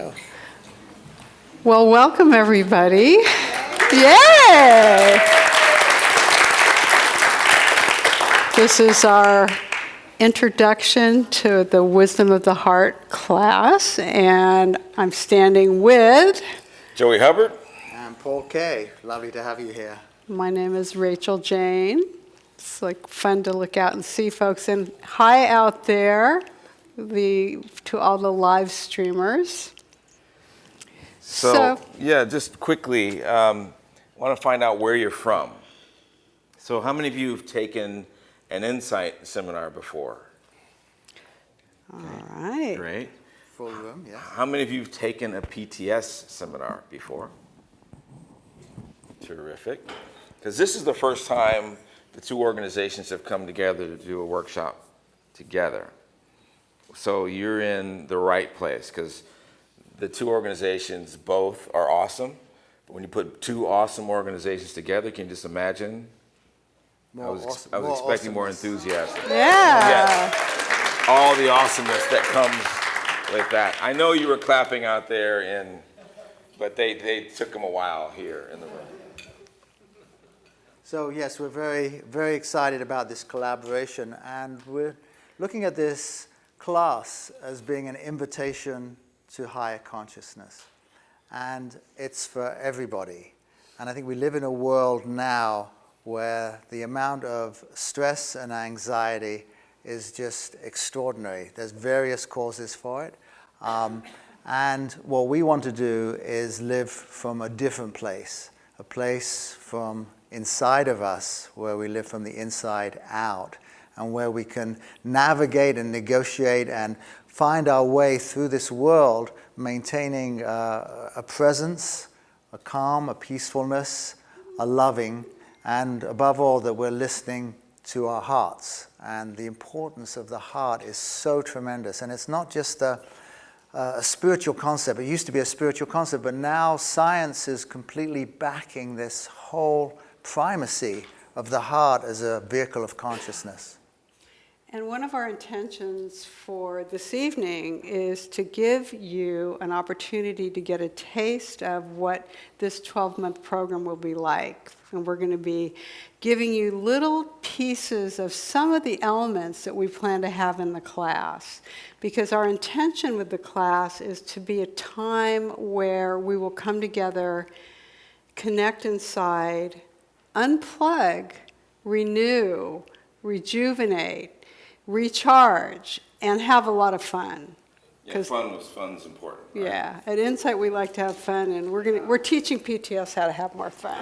go. Well, welcome everybody. Yay! This is our introduction to the Wisdom of the Heart class, and I'm standing with Joey Hubbard. And Paul Kay. Lovely to have you here. My name is Rachel Jane. It's like fun to look out and see folks. And hi out there, to all the live streamers. So yeah, just quickly, want to find out where you're from. So how many of you have taken an insight seminar before? All right. Great. Full room, yes. How many of you have taken a PTS seminar before? Terrific. Because this is the first time the two organizations have come together to do a workshop together. So you're in the right place, because the two organizations both are awesome. But when you put two awesome organizations together, can you just imagine? I was expecting more enthusiasm. Yeah. All the awesomeness that comes with that. I know you were clapping out there, but they took them a while here in the room. So yes, we're very, very excited about this collaboration, and we're looking at this class as being an invitation to higher consciousness. And it's for everybody. And I think we live in a world now where the amount of stress and anxiety is just extraordinary. There's various causes for it. And what we want to do is live from a different place, a place from inside of us, where we live from the inside out, and where we can navigate and negotiate and find our way through this world, maintaining a presence, a calm, a peacefulness, a loving, and above all, that we're listening to our hearts. And the importance of the heart is so tremendous. And it's not just a spiritual concept. It used to be a spiritual concept, but now science is completely backing this whole primacy of the heart as a vehicle of consciousness. And one of our intentions for this evening is to give you an opportunity to get a taste of what this 12-month program will be like. And we're going to be giving you little pieces of some of the elements that we plan to have in the class. Because our intention with the class is to be a time where we will come together, connect inside, unplug, renew, rejuvenate, recharge, and have a lot of fun. Yeah, fun's important. Right? Yeah, at Insight we like to have fun, and we're teaching PTS how to have more fun.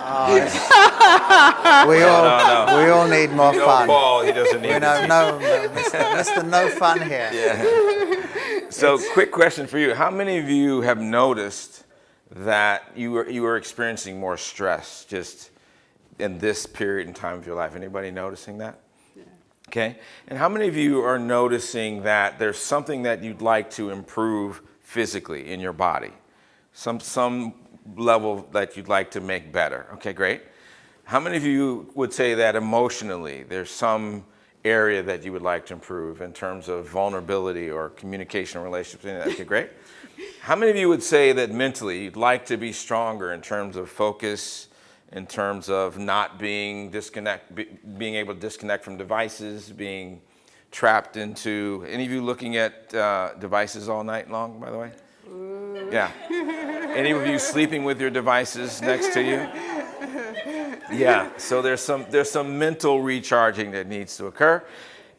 We all need more fun. Paul, he doesn't need Mr. No Fun here. Yeah. So, quick question for you: how many of you have noticed that you were experiencing more stress just in this period in time of your life? Anybody noticing that? Okay, and how many of you are noticing that there's something that you'd like to improve physically in your body? Some level that you'd like to make better. Okay, great. How many of you would say that emotionally there's some area that you would like to improve in terms of vulnerability or communication relationships? Okay, great. How many of you would say that mentally you'd like to be stronger in terms of focus, in terms of not being able to disconnect from devices, being trapped into, any of you looking at devices all night long, by the way? Yeah. Any of you sleeping with your devices next to you? Yeah, so there's some mental recharging that needs to occur.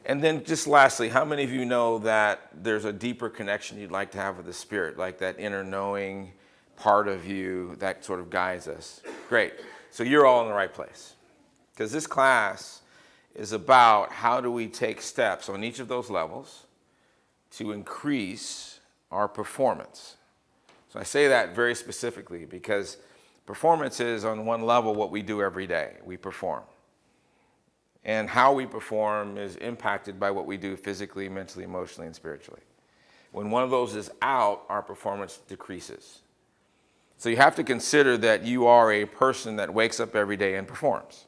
And then just lastly, how many of you know that there's a deeper connection you'd like to have with the Spirit, like that inner knowing part of you that sort of guides us? Great. So you're all in the right place, because this class is about how do we take steps on each of those levels to increase our performance. So I say that very specifically because performance is, on one level, what we do every day. We perform. And how we perform is impacted by what we do physically, mentally, emotionally, and spiritually. When one of those is out, our performance decreases. So you have to consider that you are a person that wakes up every day and performs.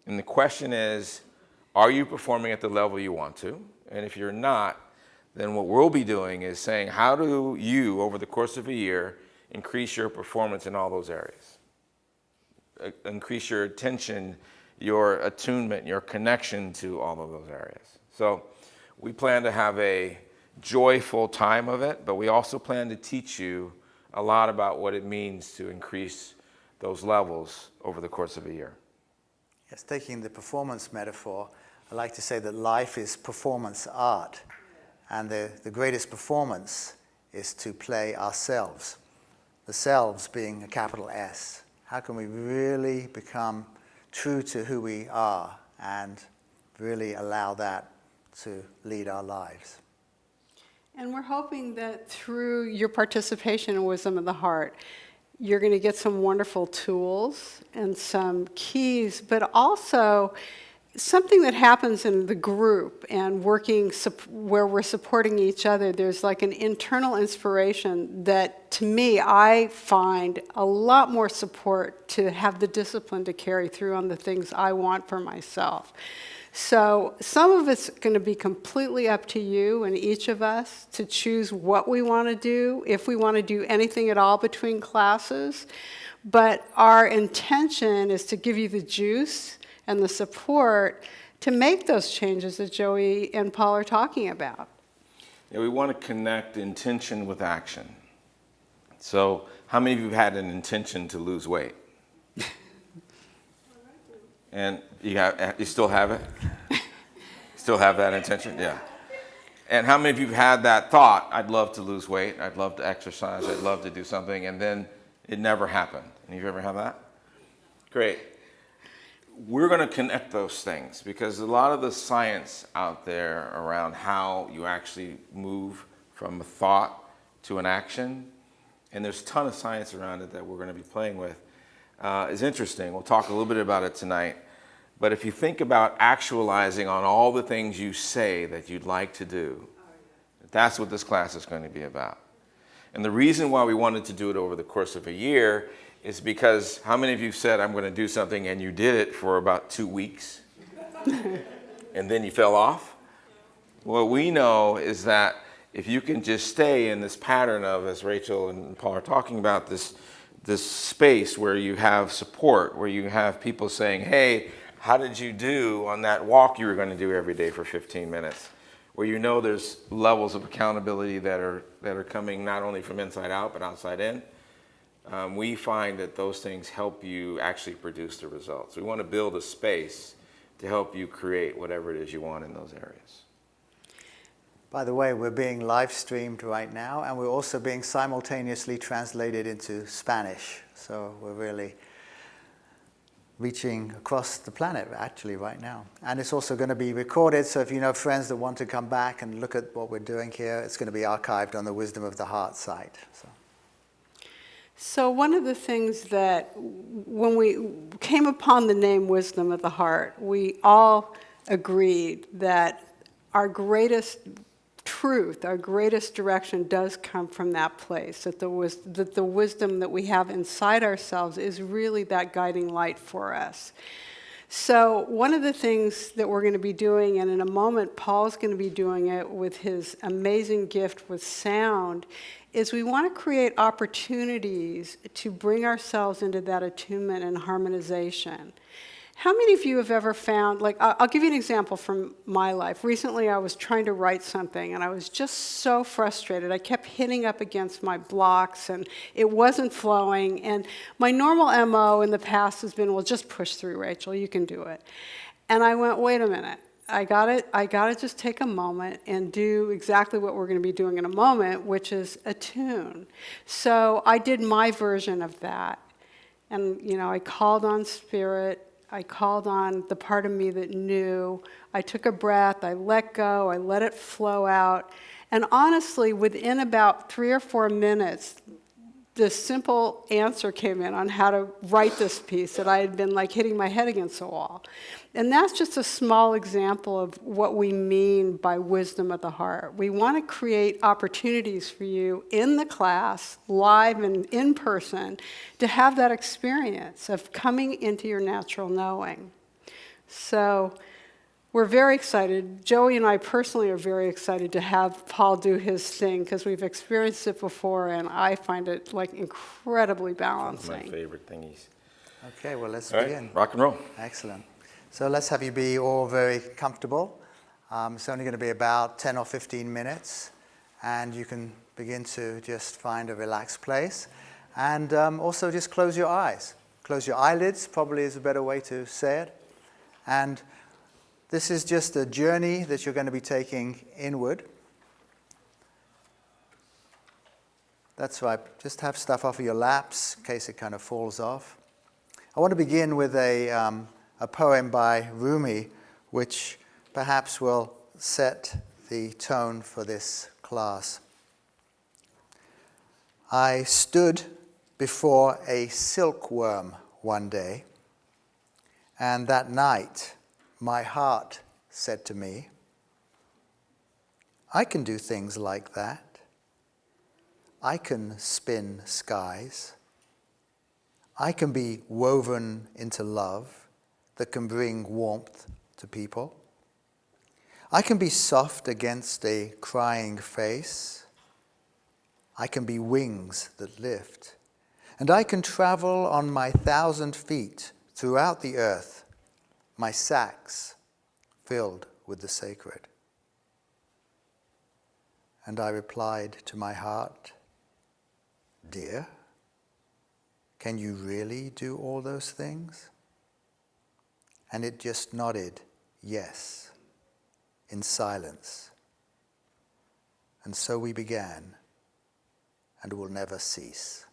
And the question is, are you performing at the level you want to? And if you're not, then what we'll be doing is saying, how do you, over the course of a year, increase your performance in all those areas? Increase your attention, your attunement, your connection to all of those areas. So we plan to have a joyful time of it, but we also plan to teach you a lot about what it means to increase those levels over the course of a year. Yes, taking the performance metaphor, I like to say that life is performance art, and the greatest performance is to play ourselves, the selves being a capital S. How can we really become true to who we are and really allow that to lead our lives? And we're hoping that through your participation in Wisdom of the Heart, you're going to get some wonderful tools and some keys, but also something that happens in the group and working where we're supporting each other. There's like an internal inspiration that, to me, I find a lot more support to have the discipline to carry through on the things I want for myself. So some of it's going to be completely up to you and each of us to choose what we want to do, if we want to do anything at all between classes. But our intention is to give you the juice and the support to make those changes that Joey and Paul are talking about. Yeah, we want to connect intention with action. So how many of you had an intention to lose weight? And you still have it? Still have that intention? Yeah. And how many of you have had that thought, I'd love to lose weight, I'd love to exercise, I'd love to do something, and then it never happened? Any of you ever have that? Great. We're going to connect those things because a lot of the science out there around how you actually move from a thought to an action, and there's a ton of science around it that we're going to be playing with, is interesting. We'll talk a little bit about it tonight. But if you think about actualizing on all the things you say that you'd like to do, that's what this class is going to be about. And the reason why we wanted to do it over the course of a year is because how many of you said, I'm going to do something, and you did it for about 2 weeks, and then you fell off? What we know is that if you can just stay in this pattern of, as Rachel and Paul are talking about, this space where you have support, where you have people saying, hey, how did you do on that walk you were going to do every day for 15 minutes? Where you know there's levels of accountability that are coming not only from inside out, but outside in. We find that those things help you actually produce the results. We want to build a space to help you create whatever it is you want in those areas. By the way, we're being live streamed right now, and we're also being simultaneously translated into Spanish. So we're really reaching across the planet actually right now. And it's also going to be recorded, so if you know friends that want to come back and look at what we're doing here, it's going to be archived on the Wisdom of the Heart site. So one of the things that, when we came upon the name Wisdom of the Heart, we all agreed that our greatest truth, our greatest direction does come from that place, that the wisdom that we have inside ourselves is really that guiding light for us. So one of the things that we're going to be doing, and in a moment Paul's going to be doing it with his amazing gift with sound, is we want to create opportunities to bring ourselves into that attunement and harmonization. How many of you have ever found, like, I'll give you an example from my life. Recently, I was trying to write something, and I was just so frustrated. I kept hitting up against my blocks, and it wasn't flowing. And my normal MO in the past has been, well, just push through, Rachel. You can do it. And I went, wait a minute. I got to just take a moment and do exactly what we're going to be doing in a moment, which is attune. So I did my version of that. And, I called on Spirit. I called on the part of me that knew. I took a breath, I let go, I let it flow out. And honestly, within about 3 or 4 minutes, this simple answer came in on how to write this piece that I had been like hitting my head against the wall. And that's just a small example of what we mean by wisdom of the heart. We want to create opportunities for you in the class, live and in person, to have that experience of coming into your natural knowing. So We're very excited. Joey and I personally are very excited to have Paul do his thing because we've experienced it before, and I find it like incredibly One balancing. of my favorite thingies. Okay, well, let's All begin. right, rock and roll. Excellent. So let's have you be all very comfortable. It's only going to be about 10 or 15 minutes, and you can begin to just find a relaxed place. And also just close your eyes. Close your eyelids, probably is a better way to say it. And this is just a journey that you're going to be taking inward. That's right. Just have stuff off of your laps in case it kind of falls off. I want to begin with a poem by Rumi, which perhaps will set the tone for this class. I stood before a silkworm one day, and that night my heart said to me, I can do things like that. I can spin skies. I can be woven into love that can bring warmth to people. I can be soft against a crying face. I can be wings that lift. And I can travel on my 1,000 feet throughout the earth, my sacks filled with the sacred. And I replied to my heart, Dear, can you really do all those things? And it just nodded yes in silence. And so we began and will never cease.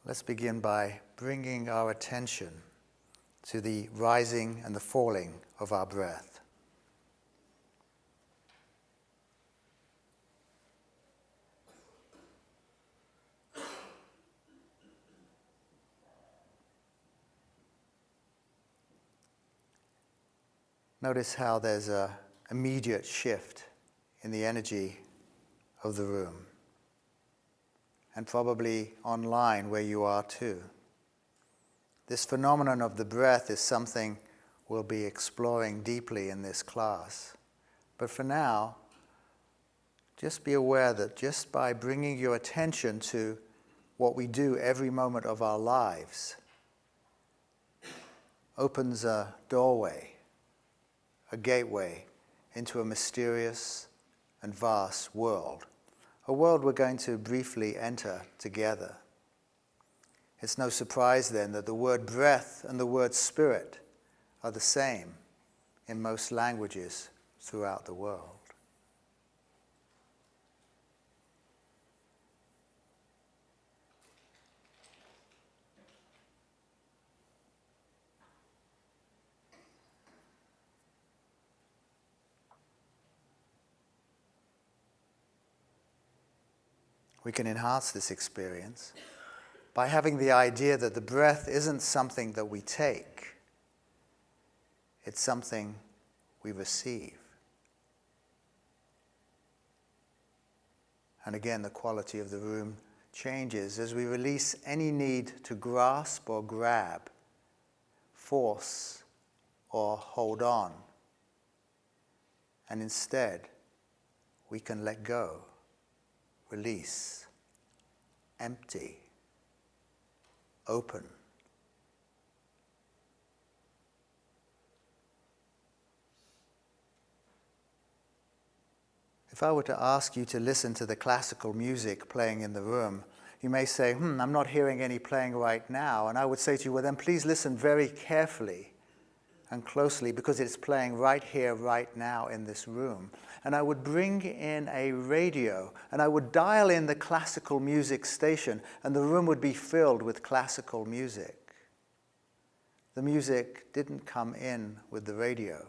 Let's begin by bringing our attention to the rising and the falling of our breath. Notice how there's an immediate shift in the energy of the room, and probably online where you are too. This phenomenon of the breath is something we'll be exploring deeply in this class. But for now, just be aware that just by bringing your attention to what we do every moment of our lives opens a doorway, a gateway into a mysterious and vast world, a world we're going to briefly enter together. It's no surprise then that the word breath and the word spirit are the same in most languages throughout the world. We can enhance this experience by having the idea that the breath isn't something that we take, it's something we receive. And again, the quality of the room changes as we release any need to grasp or grab, force or hold on. And instead, we can let go, release, empty, open. If I were to ask you to listen to the classical music playing in the room, you may say, I'm not hearing any playing right now. And I would say to you, well, then please listen very carefully and closely because it's playing right here, right now in this room. And I would bring in a radio and I would dial in the classical music station and the room would be filled with classical music. The music didn't come in with the radio.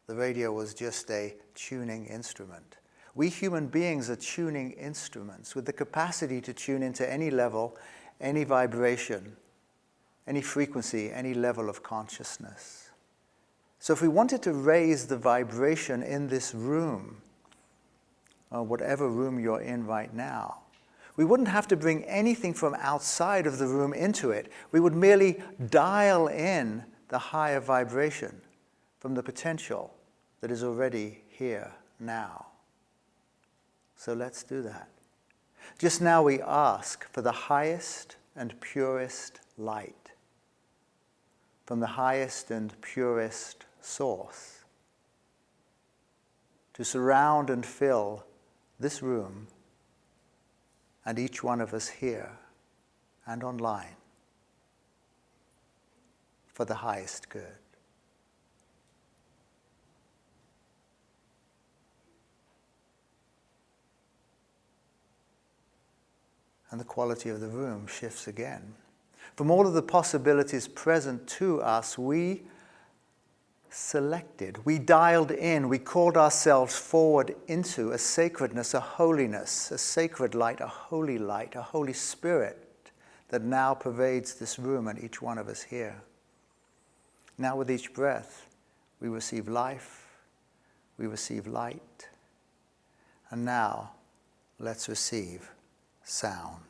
The radio was just a tuning instrument. We human beings are tuning instruments with the capacity to tune into any level, any vibration, any frequency, any level of consciousness. So if we wanted to raise the vibration in this room, or whatever room you're in right now, We wouldn't have to bring anything from outside of the room into it. We would merely dial in the higher vibration from the potential that is already here now. So let's do that. Just now we ask for the highest and purest light from the highest and purest source to surround and fill this room and each one of us here and online for the highest good. And the quality of the room shifts again. From all of the possibilities present to us, we selected, we dialed in, we called ourselves forward into a sacredness, a holiness, a sacred light, a Holy Spirit that now pervades this room and each one of us here. Now with each breath, we receive life, we receive light, and now let's receive sound.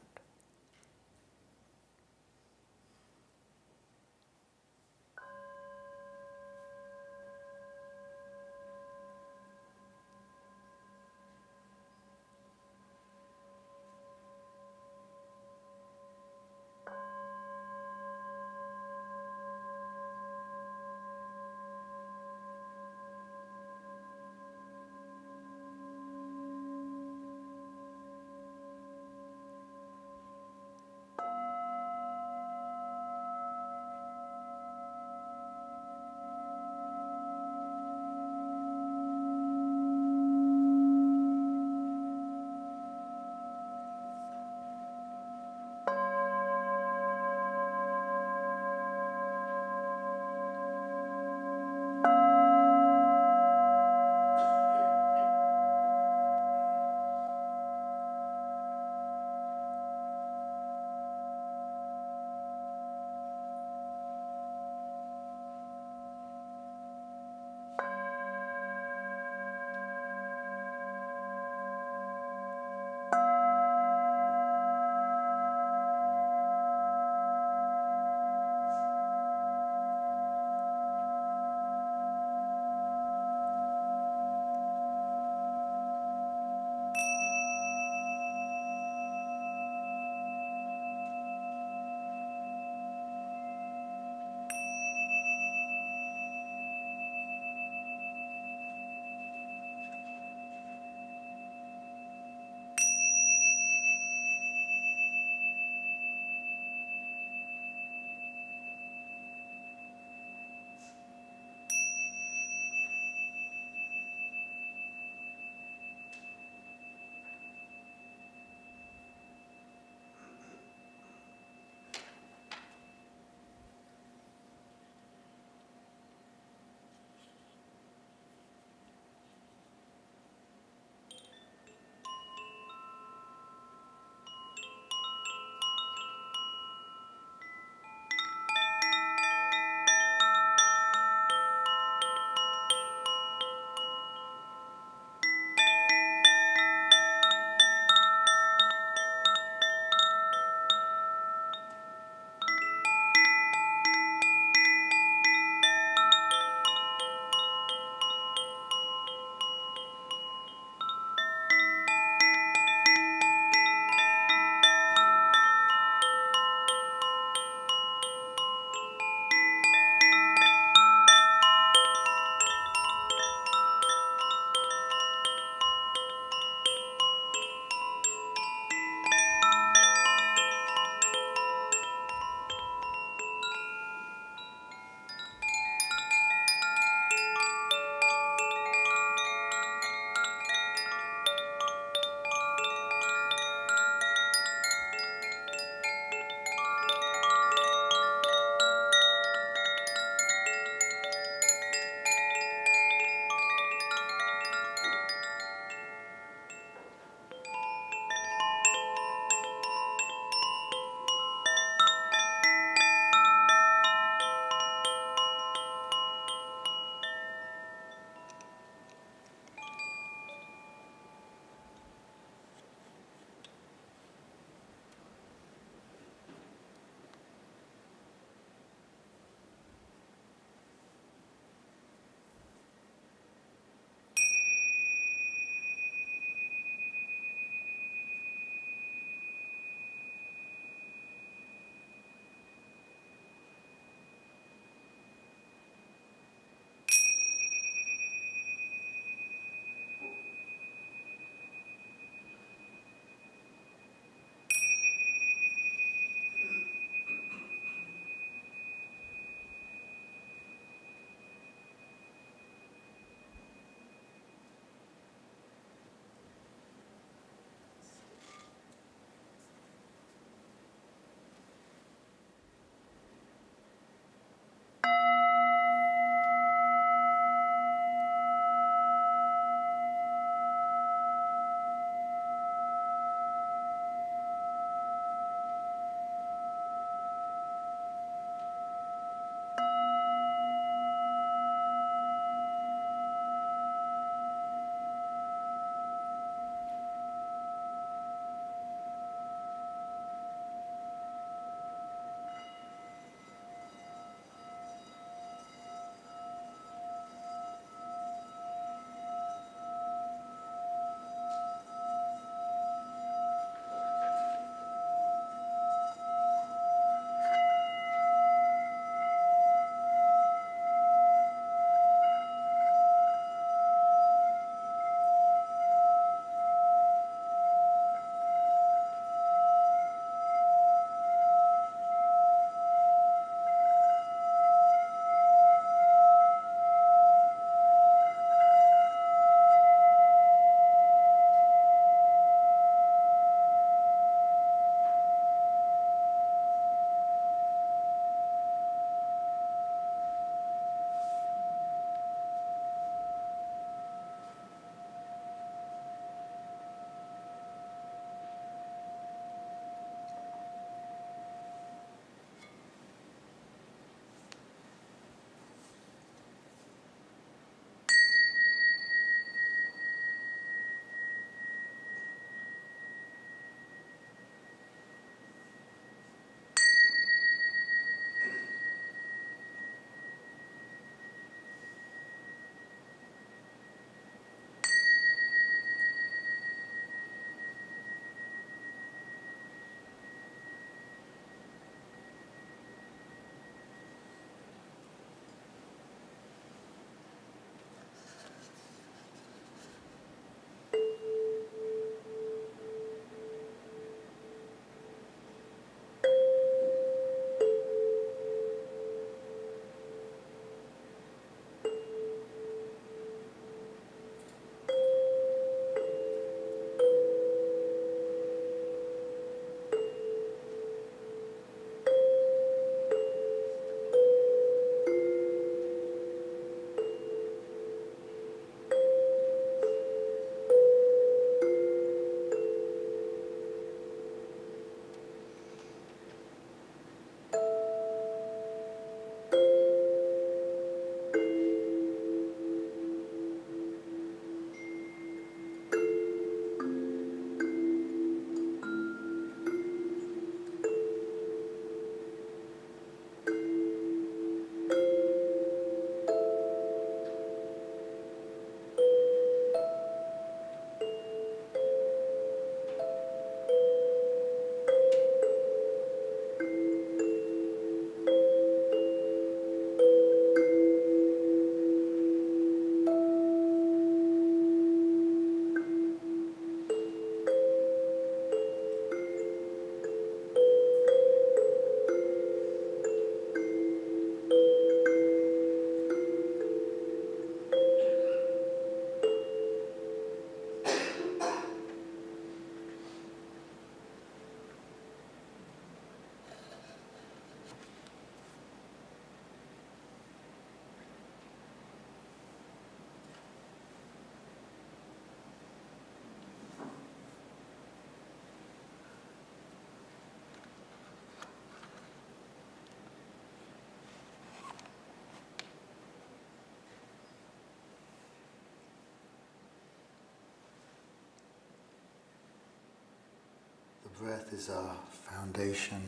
The breath is our foundation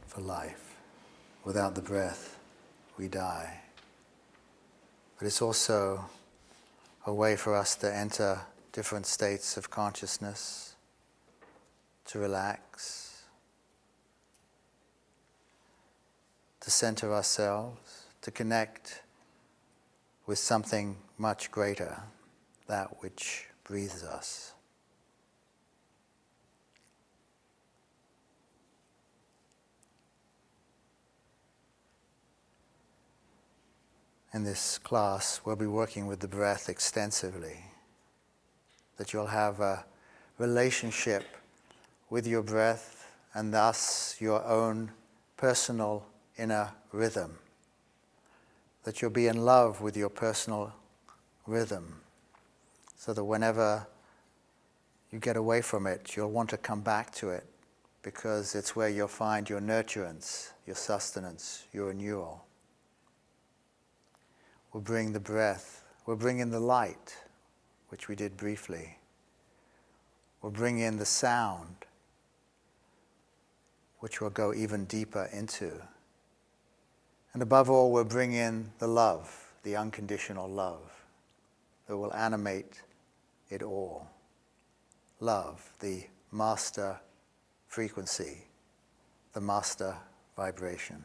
for life. Without the breath, we die. But it's also a way for us to enter different states of consciousness, to relax, to center ourselves, to connect with something much greater, that which breathes us. In this class, we'll be working with the breath extensively, that you'll have a relationship with your breath and thus your own personal inner rhythm, that you'll be in love with your personal rhythm, so that whenever you get away from it, you'll want to come back to it, because it's where you'll find your nurturance, your sustenance, your renewal. We'll bring the breath, we'll bring in the light, which we did briefly. We'll bring in the sound, which we'll go even deeper into. And above all, we'll bring in the love, the unconditional love, that will animate it all. Love, the master frequency, the master vibration.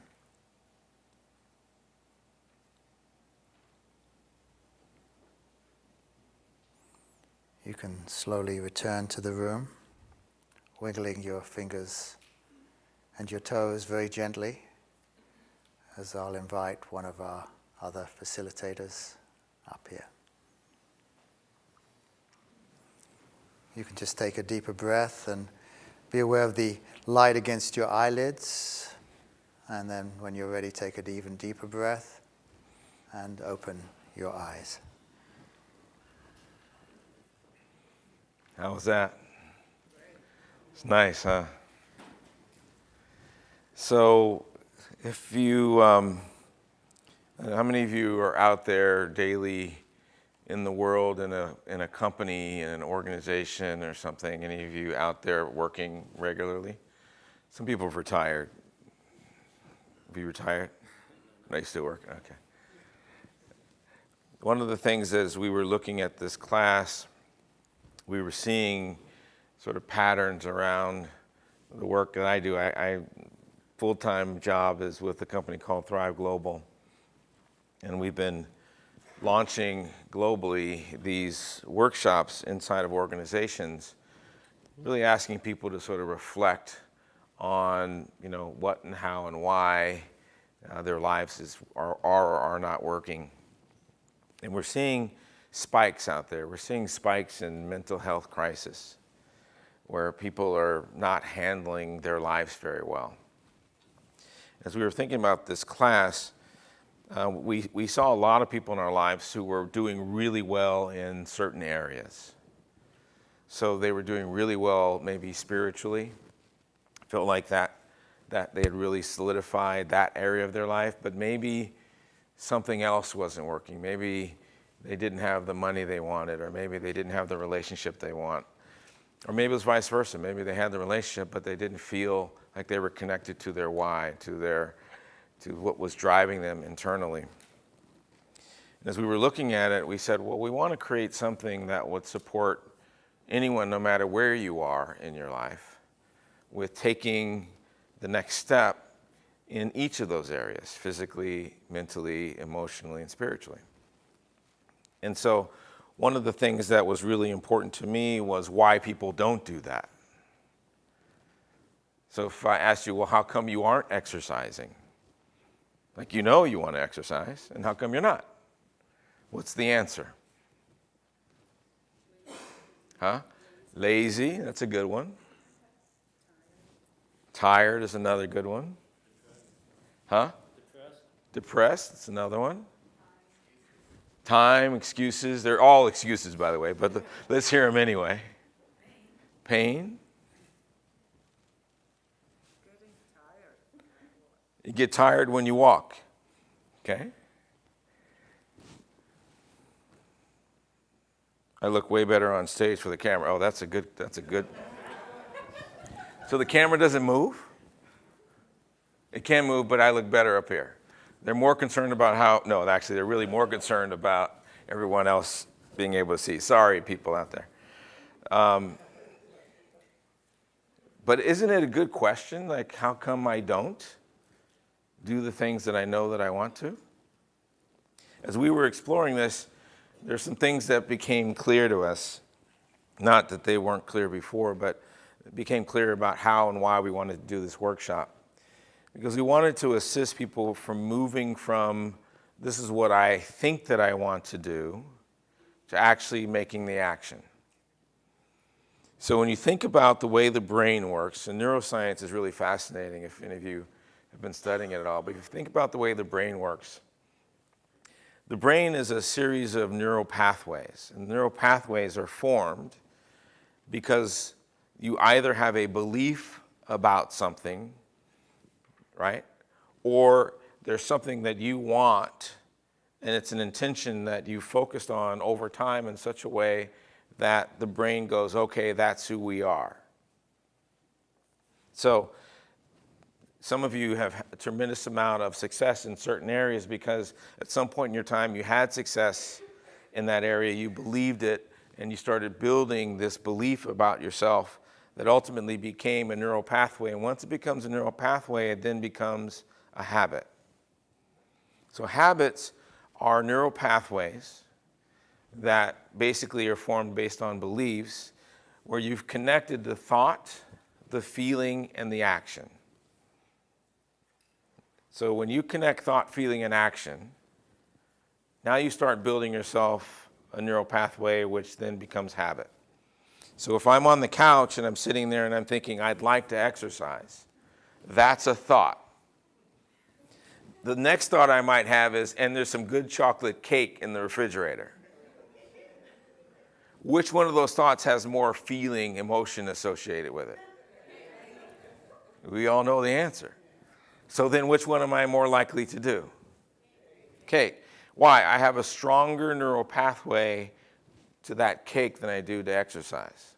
You can slowly return to the room, wiggling your fingers and your toes very gently, as I'll invite one of our other facilitators up here. You can just take a deeper breath and be aware of the light against your eyelids. And then when you're ready, take an even deeper breath and open your eyes. How was that? It's nice, huh? So, if you, how many of you are out there daily in the world, in a company, in an organization or something? Any of you out there working regularly? Some people have retired. Have you retired? No, you still working? Okay. One of the things as we were looking at this class, we were seeing sort of patterns around the work that I do. I full-time job is with a company called Thrive Global, and we've been launching globally these workshops inside of organizations, really asking people to sort of reflect on, what and how and why their lives are or are not working. And we're seeing spikes out there. We're seeing spikes in mental health crisis, where people are not handling their lives very well. As we were thinking about this class, we saw a lot of people in our lives who were doing really well in certain areas. So they were doing really well maybe spiritually, felt like that they had really solidified that area of their life, but maybe something else wasn't working. Maybe they didn't have the money they wanted, or maybe they didn't have the relationship they want. Or maybe it was vice versa. Maybe they had the relationship, but they didn't feel like they were connected to their why, to what was driving them internally. And as we were looking at it, we said, well, we want to create something that would support anyone, no matter where you are in your life, with taking the next step in each of those areas, physically, mentally, emotionally, and spiritually. And so one of the things that was really important to me was why people don't do that. So if I asked you, well, how come you aren't exercising? Like, you want to exercise, and how come you're not? What's the answer? Huh? Lazy, that's a good one. Tired is another good one. Huh? Depressed, that's another one. Time, excuses. They're all excuses, by the way, but let's hear them anyway. Pain. You get tired when you walk. Okay? I look way better on stage for the camera. Oh, that's a good. So So the camera doesn't move? It can move, but I look better up here. They're more concerned about no, actually, they're really more concerned about everyone else being able to see. Sorry, people out there. But isn't it a good question? Like, how come I don't do the things that I know that I want to? As we were exploring this, there's some things that became clear to us. Not that they weren't clear before, but it became clear about how and why we wanted to do this workshop. Because we wanted to assist people from moving from, this is what I think that I want to do, to actually making the action. So when you think about the way the brain works, and neuroscience is really fascinating if any of you have been studying it at all, but if you think about the way the brain works, the brain is a series of neural pathways. And neural pathways are formed because you either have a belief about something, right? Or there's something that you want, and it's an intention that you focused on over time in such a way that the brain goes, okay, that's who we are. So some of you have a tremendous amount of success in certain areas because at some point in your time you had success in that area, you believed it, and you started building this belief about yourself that ultimately became a neural pathway. And once it becomes a neural pathway, it then becomes a habit. So habits are neural pathways that basically are formed based on beliefs where you've connected the thought, the feeling, and the action. So when you connect thought, feeling, and action, now you start building yourself a neural pathway which then becomes habit. So if I'm on the couch and I'm sitting there and I'm thinking, I'd like to exercise, that's a thought. The next thought I might have is, and there's some good chocolate cake in the refrigerator. Which one of those thoughts has more feeling, emotion associated with it? We all know the answer. So then which one am I more likely to do? Cake. Why? I have a stronger neural pathway to that cake than I do to exercise.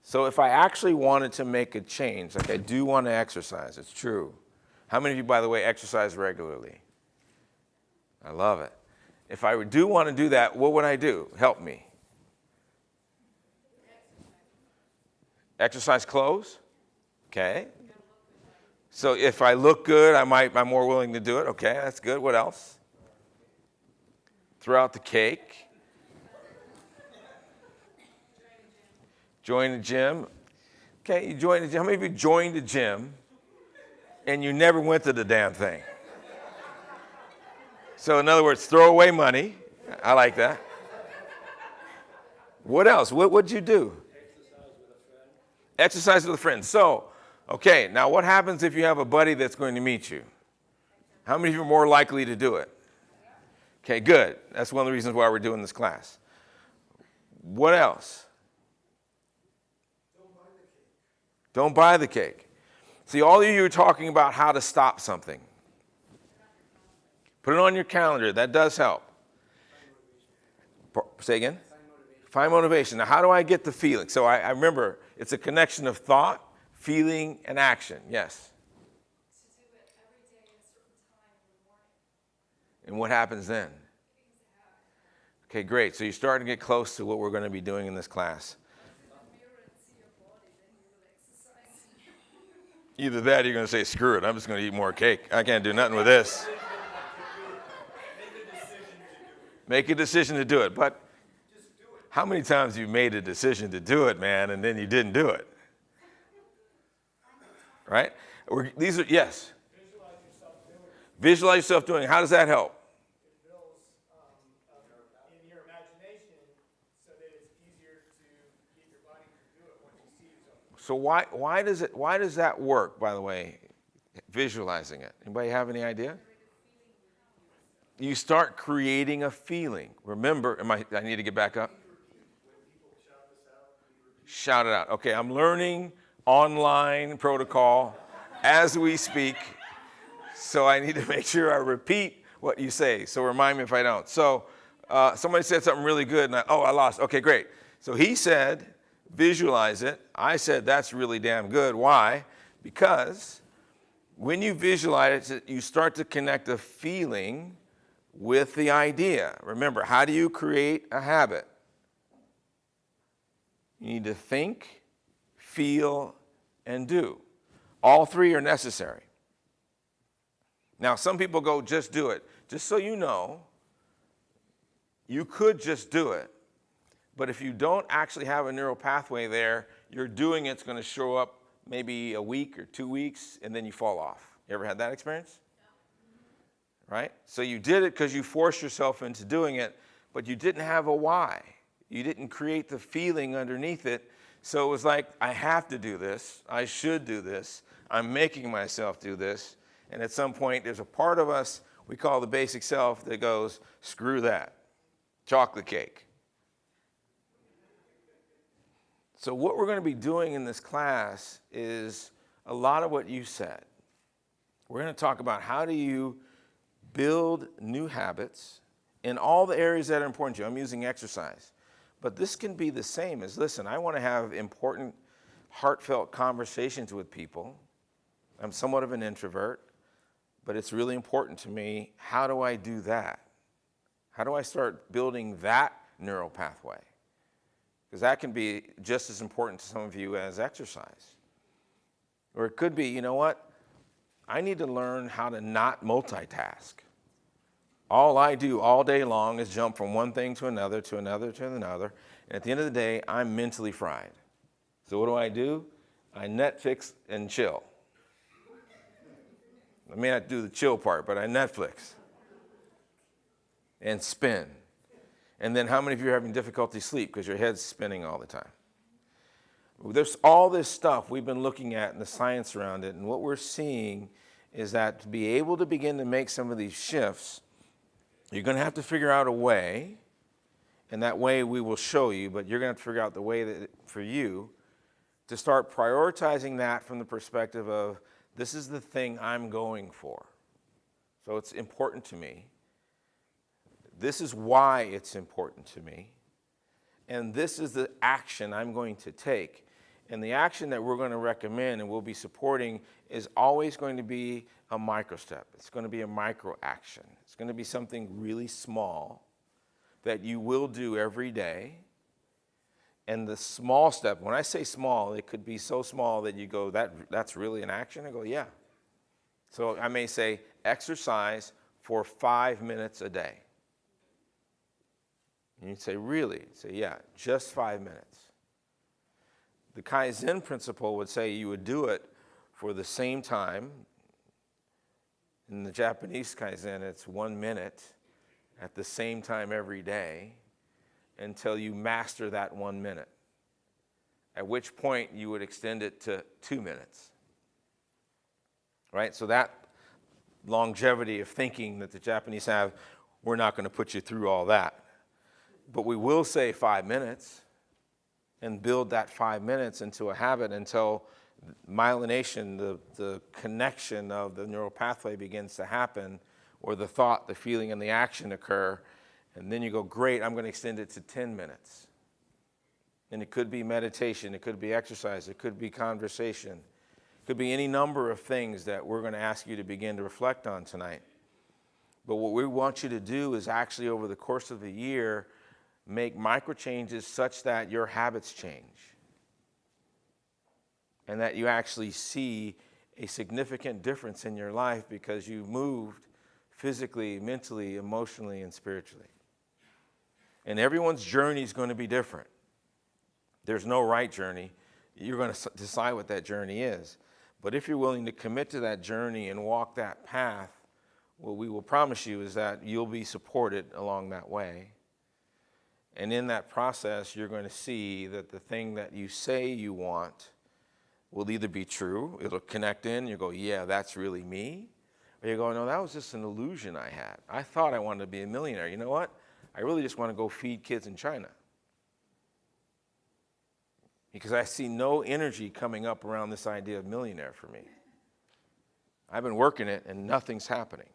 So if I actually wanted to make a change, like I do want to exercise, it's true. How many of you, by the way, exercise regularly? I love it. If I do want to do that, what would I do? Help me. Exercise clothes? Okay. So if I look good, I'm more willing to do it. Okay, that's good. What else? Throw out the cake. Join the gym. Okay, you join the gym. How many of you joined the gym and you never went to the damn thing? So in other words, throw away money. I like that. What else? What'd you do? Exercise with a friend. So, okay, now what happens if you have a buddy that's going to meet you? How many of you are more likely to do it? Okay, good. That's one of the reasons why we're doing this class. What else? Don't buy the cake. See, all of you are talking about how to stop something. Put it on your calendar. That does help. Say again? Find motivation. Now, how do I get the feeling? So I remember it's a connection of thought, feeling, and action. Yes? To do it every day at a certain time in the morning. And what happens then? Okay, great. So you're starting to get close to what we're going to be doing in this class. Either that or you're going to say, screw it, I'm just going to eat more cake. I can't do nothing with this. Make a decision to do it. But how many times have you made a decision to do it, man, and then you didn't do it? Right? These are, yes. Visualize yourself doing it. How does that help? It builds in your imagination so that it's easier to get your body to do it once you see yourself. So why does that work, by the way, visualizing it? Anybody have any idea? You start creating a feeling. Remember, I need to get back up? Shout it out. Okay, I'm learning online protocol as we speak, so I need to make sure I repeat what you say. So remind me if I don't. So somebody said something really good, and I lost. Okay, great. So he said visualize it. I said that's really damn good. Why? Because when you visualize it, you start to connect a feeling with the idea. Remember, how do you create a habit? You need to think, feel, and do. All three are necessary. Now, some people go, just do it. Just so you know, you could just do it. But if you don't actually have a neural pathway there, your doing it's going to show up maybe a week or 2 weeks, and then you fall off. You ever had that experience? Yeah. Right? So you did it because you forced yourself into doing it, but you didn't have a why. You didn't create the feeling underneath it. So it was like, I have to do this. I should do this. I'm making myself do this. And at some point, there's a part of us we call the basic self that goes, screw that. Chocolate cake. So what we're going to be doing in this class is a lot of what you said. We're going to talk about how do you build new habits in all the areas that are important to you. I'm using exercise. But this can be the same as, listen, I want to have important, heartfelt conversations with people. I'm somewhat of an introvert, but it's really important to me. How do I do that? How do I start building that neural pathway? Because that can be just as important to some of you as exercise. Or it could be, you know what? I need to learn how to not multitask. All I do all day long is jump from one thing to another, to another, to another. And at the end of the day, I'm mentally fried. So what do? I Netflix and chill. I may not do the chill part, but I Netflix and spin. And then how many of you are having difficulty sleep because your head's spinning all the time? There's all this stuff we've been looking at and the science around it. And what we're seeing is that to be able to begin to make some of these shifts, you're going to have to figure out a way. And that way we will show you, but you're going to have to figure out the way that for you to start prioritizing that from the perspective of, this is the thing I'm going for. So it's important to me. This is why it's important to me. And this is the action I'm going to take. And the action that we're going to recommend and we'll be supporting is always going to be a micro step. It's going to be a micro action. It's going to be something really small that you will do every day. And the small step, when I say small, it could be so small that you go, that's really an action? I go, yeah. So I may say, exercise for 5 minutes a day. And you'd say, really? You'd say, yeah, just 5 minutes. The Kaizen principle would say you would do it for the same time. In the Japanese Kaizen, it's 1 minute at the same time every day until you master that 1 minute, at which point you would extend it to 2 minutes. Right? So that longevity of thinking that the Japanese have, we're not going to put you through all that. But we will say 5 minutes and build that 5 minutes into a habit until myelination, the connection of the neural pathway begins to happen, or the thought, the feeling, and the action occur. And then you go, great, I'm going to extend it to 10 minutes. And it could be meditation, it could be exercise, it could be conversation. It could be any number of things that we're going to ask you to begin to reflect on tonight. But what we want you to do is actually over the course of the year, make micro changes such that your habits change. And that you actually see a significant difference in your life because you moved physically, mentally, emotionally, and spiritually. And everyone's journey is going to be different. There's no right journey. You're going to decide what that journey is. But if you're willing to commit to that journey and walk that path, what we will promise you is that you'll be supported along that way. And in that process, you're going to see that the thing that you say you want will either be true, it'll connect in, you go, yeah, that's really me. Or you go, no, that was just an illusion I had. I thought I wanted to be a millionaire. You know what? I really just want to go feed kids in China. Because I see no energy coming up around this idea of millionaire for me. I've been working it and nothing's happening.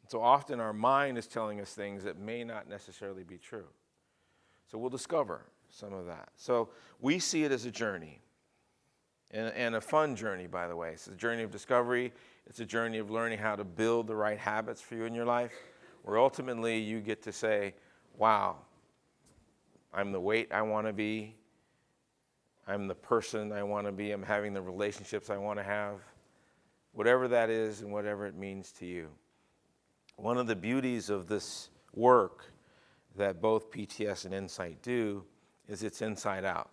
So often our mind is telling us things that may not necessarily be true. So we'll discover. some of that. So we see it as a journey, and a fun journey, by the way. It's a journey of discovery. It's a journey of learning how to build the right habits for you in your life, where ultimately you get to say, wow, I'm the weight I want to be. I'm the person I want to be. I'm having the relationships I want to have. Whatever that is and whatever it means to you. One of the beauties of this work that both PTS and Insight do is it's inside out.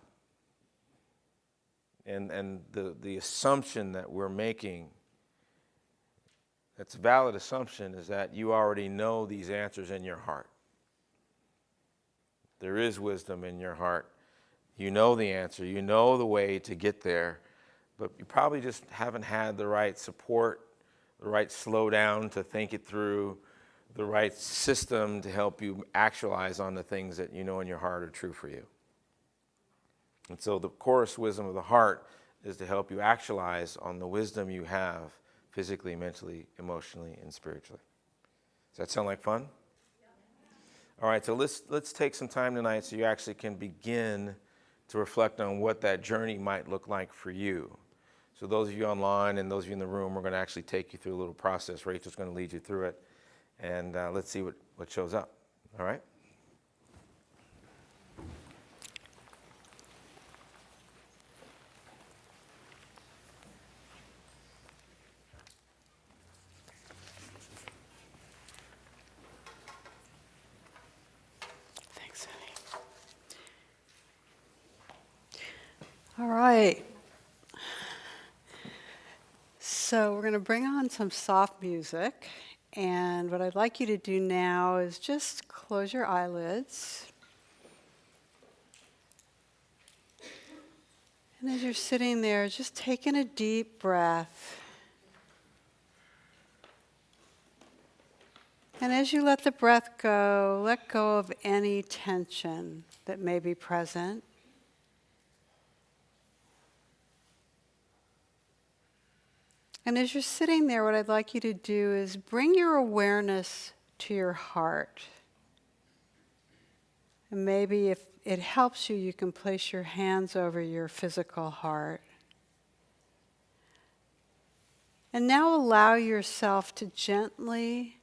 And the assumption that we're making, that's a valid assumption, is that you already know these answers in your heart. There is wisdom in your heart. You know the answer. You know the way to get there, but you probably just haven't had the right support, the right slow down to think it through, the right system to help you actualize on the things that you know in your heart are true for you. And so the chorus wisdom of the heart is to help you actualize on the wisdom you have physically, mentally, emotionally, and spiritually. Does that sound like fun? All right, so let's take some time tonight so you actually can begin to reflect on what that journey might look like for you. So those of you online and those of you in the room, we're going to actually take you through a little process. Rachel's going to lead you through it, and let's see what shows up. All right? Thanks, honey. All right. So we're going to bring on some soft music. And what I'd like you to do now is just close your eyelids. And as you're sitting there, just taking a deep breath. And as you let the breath go, let go of any tension that may be present. And as you're sitting there, what I'd like you to do is bring your awareness to your heart. And maybe if it helps you, you can place your hands over your physical heart. And now allow yourself to gently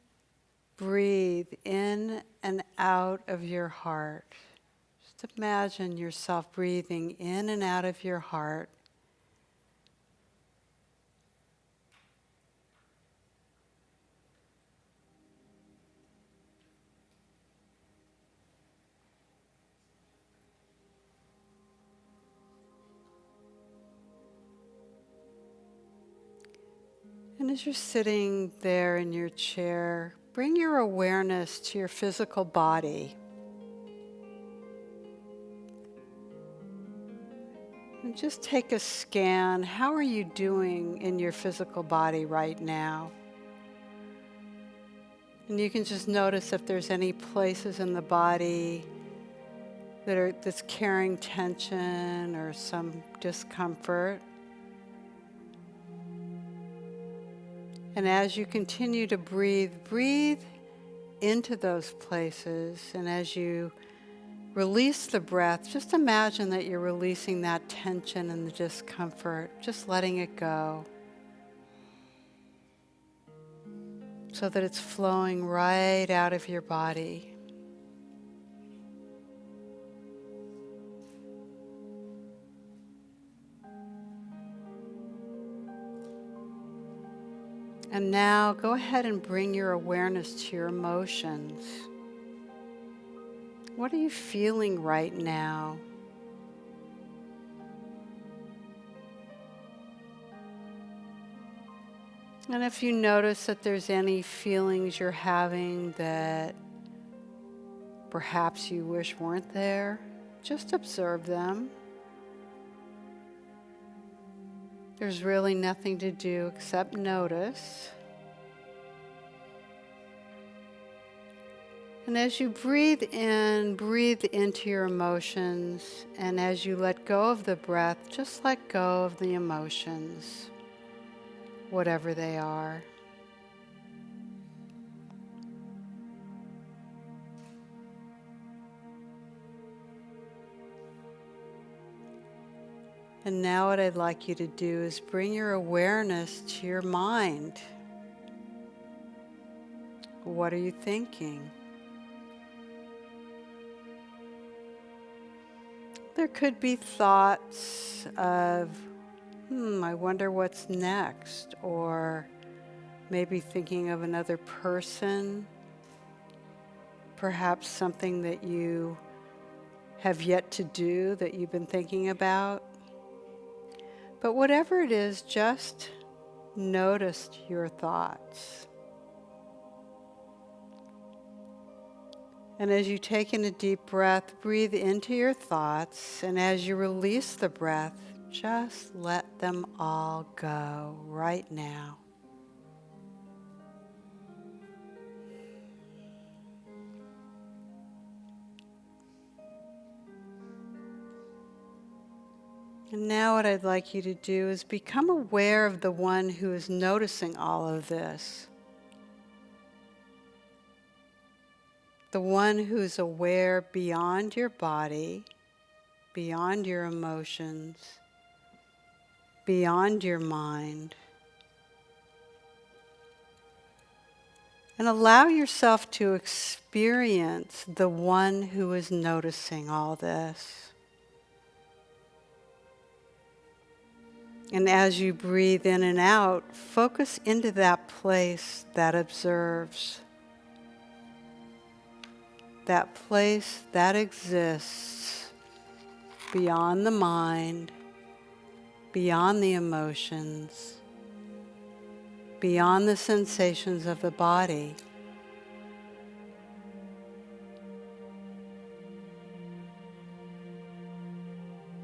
breathe in and out of your heart. Just imagine yourself breathing in and out of your heart. And as you're sitting there in your chair, bring your awareness to your physical body. And just take a scan. How are you doing in your physical body right now? And you can just notice if there's any places in the body that's carrying tension or some discomfort. And as you continue to breathe into those places. And as you release the breath, just imagine that you're releasing that tension and the discomfort, just letting it go. So that it's flowing right out of your body. And now go ahead and bring your awareness to your emotions. What are you feeling right now? And if you notice that there's any feelings you're having that perhaps you wish weren't there, just observe them. There's really nothing to do except notice. And as you breathe in, breathe into your emotions. And as you let go of the breath, just let go of the emotions, whatever they are. And now what I'd like you to do is bring your awareness to your mind. What are you thinking? There could be thoughts of, I wonder what's next, or maybe thinking of another person, perhaps something that you have yet to do that you've been thinking about. But whatever it is, just notice your thoughts. And as you take in a deep breath, breathe into your thoughts, and as you release the breath, just let them all go right now. And now what I'd like you to do is become aware of the one who is noticing all of this. The one who's aware beyond your body, beyond your emotions, beyond your mind. And allow yourself to experience the one who is noticing all this. And as you breathe in and out, focus into that place that observes. That place that exists beyond the mind, beyond the emotions, beyond the sensations of the body.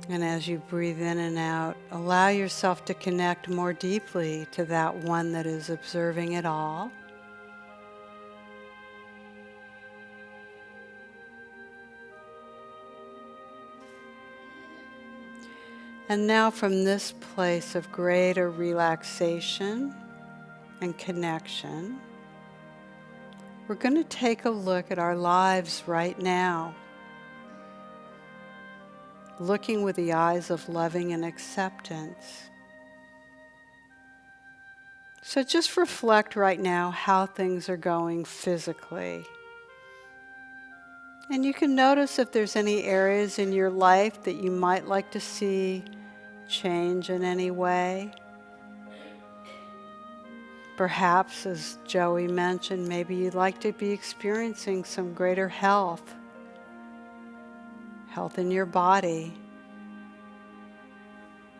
And as you breathe in and out, allow yourself to connect more deeply to that one that is observing it all. And now from this place of greater relaxation and connection, we're going to take a look at our lives right now, looking with the eyes of loving and acceptance. So just reflect right now how things are going physically. And you can notice if there's any areas in your life that you might like to see change in any way. Perhaps, as Joey mentioned, maybe you'd like to be experiencing some greater health in your body.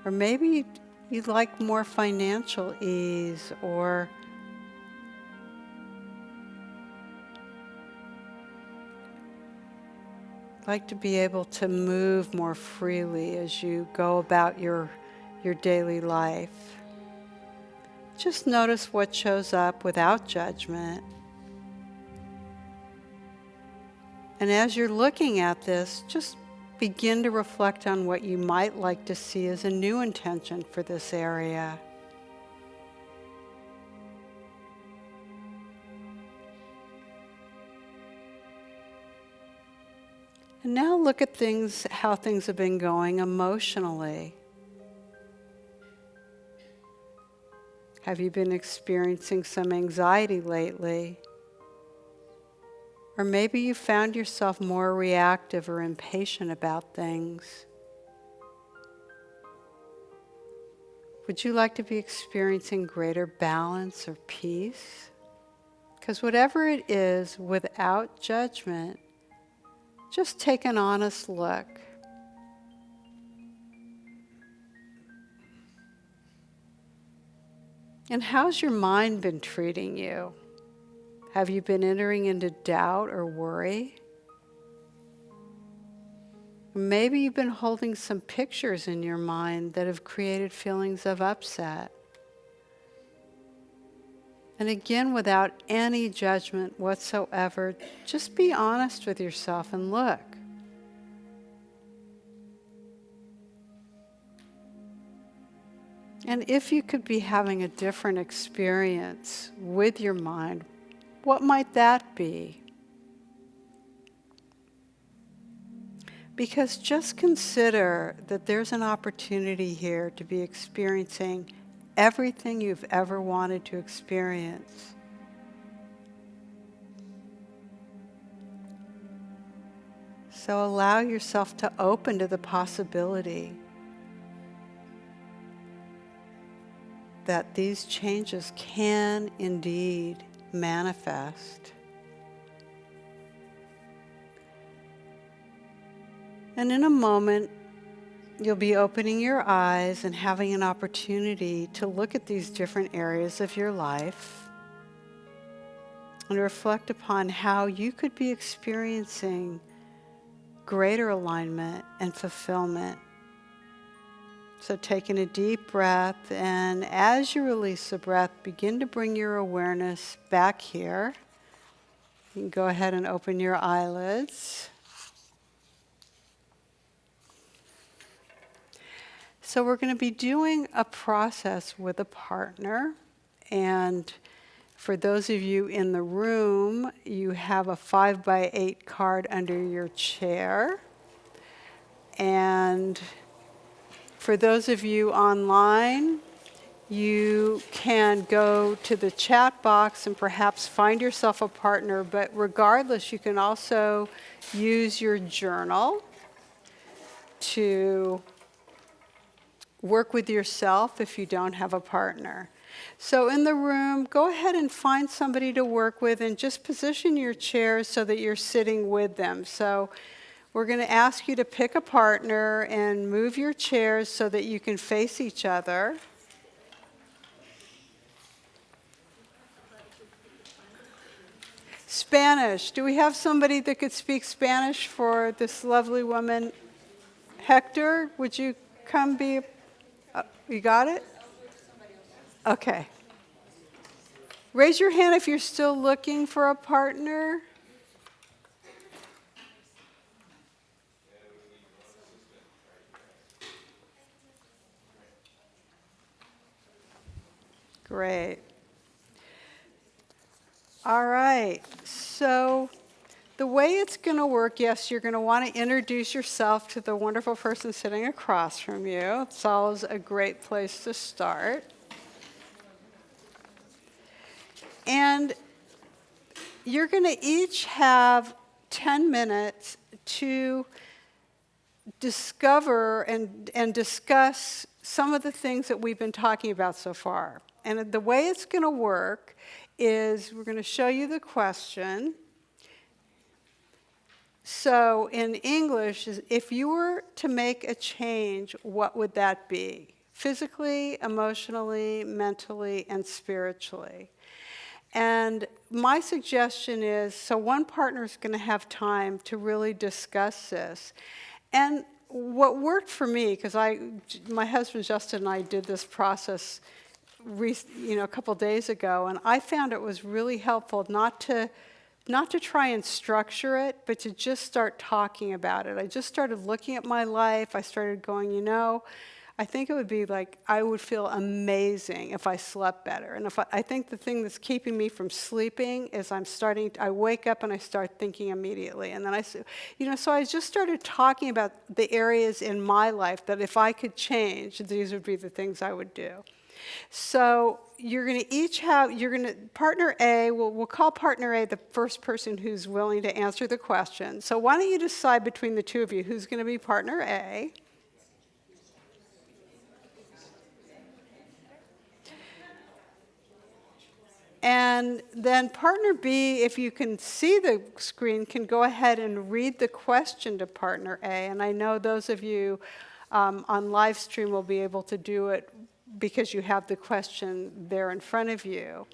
Or maybe you'd like more financial ease, or like to be able to move more freely as you go about your daily life. Just notice what shows up without judgment. And as you're looking at this, just begin to reflect on what you might like to see as a new intention for this area. And now look at how things have been going emotionally. Have you been experiencing some anxiety lately? Or maybe you found yourself more reactive or impatient about things. Would you like to be experiencing greater balance or peace? Because whatever it is, without judgment, just take an honest look. And how's your mind been treating you? Have you been entering into doubt or worry? Maybe you've been holding some pictures in your mind that have created feelings of upset. And again, without any judgment whatsoever, just be honest with yourself and look. And if you could be having a different experience with your mind, what might that be? Because just consider that there's an opportunity here to be experiencing everything you've ever wanted to experience. So allow yourself to open to the possibility that these changes can indeed manifest. And in a moment, you'll be opening your eyes and having an opportunity to look at these different areas of your life and reflect upon how you could be experiencing greater alignment and fulfillment. So taking a deep breath, and as you release the breath, begin to bring your awareness back here. You can go ahead and open your eyelids. So we're going to be doing a process with a partner, and for those of you in the room, you have a 5x8 card under your chair. And for those of you online, you can go to the chat box and perhaps find yourself a partner, but regardless, you can also use your journal to work with yourself if you don't have a partner. So in the room, go ahead and find somebody to work with and just position your chairs so that you're sitting with them. So we're going to ask you to pick a partner and move your chairs so that you can face each other. Spanish. Do we have somebody that could speak Spanish for this lovely woman? Hector, would you come be... you got it? Okay. Raise your hand if you're still looking for a partner. Great. All right. So the way it's going to work, yes, you're going to want to introduce yourself to the wonderful person sitting across from you. It's always a great place to start. And you're going to each have 10 minutes to discover and discuss some of the things that we've been talking about so far. And the way it's going to work is we're going to show you the question. So in English, if you were to make a change, what would that be? Physically, emotionally, mentally, and spiritually. And my suggestion is, so one partner is going to have time to really discuss this. And what worked for me, because my husband Justin and I did this process a couple days ago, and I found it was really helpful not to try and structure it, but to just start talking about it. I just started looking at my life. I started going, I think it would be like, I would feel amazing if I slept better. And I think the thing that's keeping me from sleeping is I wake up and I start thinking immediately. And then so I just started talking about the areas in my life that if I could change, these would be the things I would do. So you're going to partner A, we'll call partner A the first person who's willing to answer the question. So why don't you decide between the two of you who's going to be partner A? And then partner B, if you can see the screen, can go ahead and read the question to partner A. And I know those of you on live stream will be able to do it because you have the question there in front of you.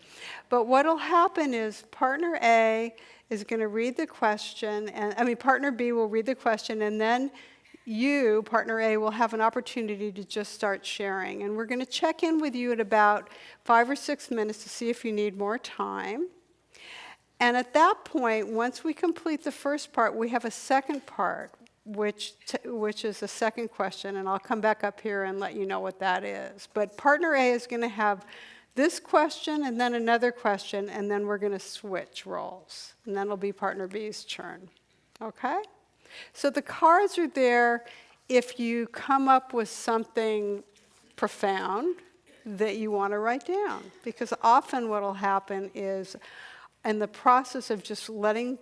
But what will happen is partner A is going to read the question, partner B will read the question, and then you, partner A, will have an opportunity to just start sharing. And we're going to check in with you at about 5 or 6 minutes to see if you need more time. And at that point, once we complete the first part, we have a second part, which is the second question, and I'll come back up here and let you know what that is. But partner A is going to have this question and then another question, and then we're going to switch roles. And then it'll be partner B's turn. Okay? So the cards are there if you come up with something profound that you want to write down. Because often what will happen is, in the process of just letting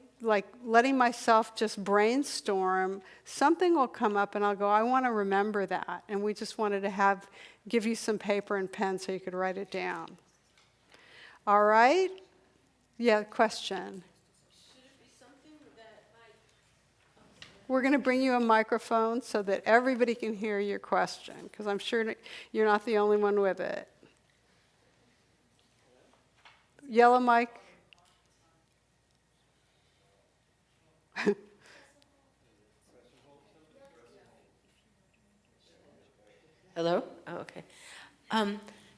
myself just brainstorm, something will come up and I'll go, I want to remember that. And we just wanted to give you some paper and pen so you could write it down. All right? Yeah, question. We're going to bring you a microphone so that everybody can hear your question, because I'm sure you're not the only one with it. Yellow mic. Hello? Oh, okay.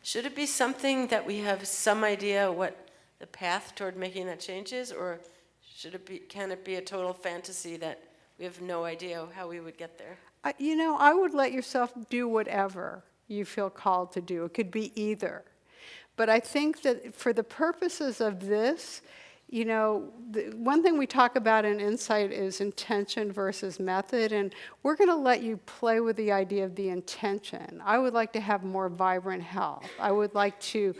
Should it be something that we have some idea what the path toward making that change is, or can it be a total fantasy that we have no idea how we would get there? I would let yourself do whatever you feel called to do. It could be either. But I think that for the purposes of this, the one thing we talk about in Insight is intention versus method, and we're going to let you play with the idea of the intention. I would like to have more vibrant health. I would like to,